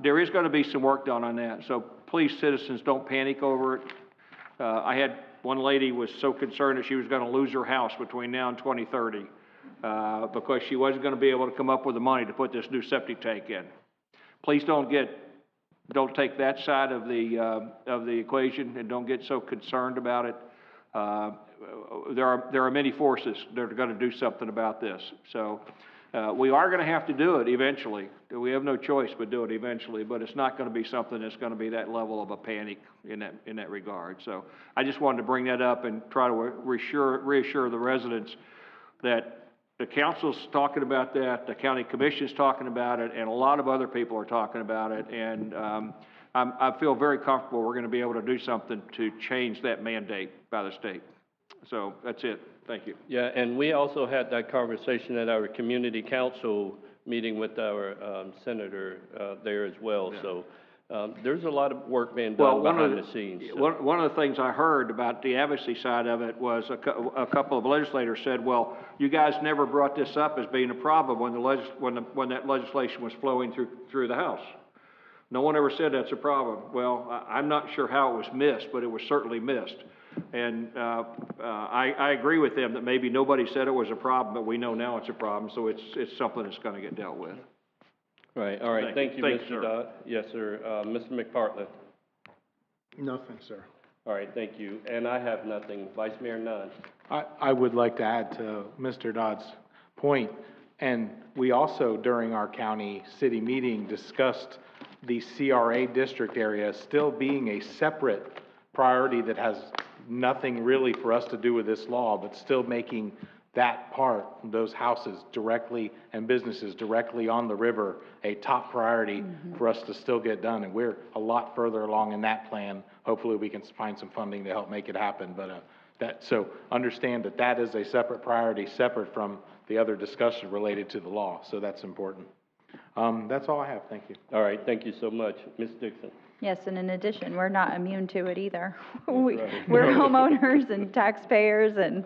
there is going to be some work done on that. So please, citizens, don't panic over it. I had one lady was so concerned that she was going to lose her house between now and 2030 because she wasn't going to be able to come up with the money to put this new septic tank in. Please don't take that side of the equation, and don't get so concerned about it. There are many forces that are going to do something about this. So we are going to have to do it eventually. We have no choice but do it eventually, but it's not going to be something that's going to be that level of a panic in that regard. So I just wanted to bring that up and try to reassure the residents that the council's talking about that, the county commission's talking about it, and a lot of other people are talking about it. And I feel very comfortable we're going to be able to do something to change that mandate by the state. So that's it. Thank you. Yeah, and we also had that conversation at our community council meeting with our senator there as well. Yeah. So there's a lot of work being done behind the scenes. So. One of the things I heard about the advocacy side of it was a couple of legislators said, well, you guys never brought this up as being a problem when that legislation was flowing through the House. No one ever said that's a problem. Well, I'm not sure how it was missed, but it was certainly missed. And I agree with them that maybe nobody said it was a problem, but we know now it's a problem, so it's something that's going to get dealt with. Right. All right. Thank you, Mr. Dodd. Yes, sir. Mr. McPartland. Nothing, sir. All right. Thank you. And I have nothing. Vice Mayor Nunn. I would like to add to Mr. Dodd's point, and we also, during our county city meeting, discussed the CRA district area still being a separate priority that has nothing really for us to do with this law, but still making that part, those houses directly and businesses directly on the river, a top priority for us to still get done. And we're a lot further along in that plan. Hopefully we can find some funding to help make it happen. But so understand that that is a separate priority, separate from the other discussion related to the law. So that's important. That's all I have. Thank you. All right. Thank you so much. Ms. Dixon. Yes, and in addition, we're not immune to it either. We're homeowners and taxpayers and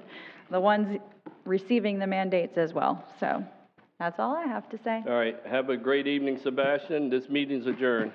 the ones receiving the mandates as well. So that's all I have to say. All right. Have a great evening, Sebastian. This meeting's adjourned.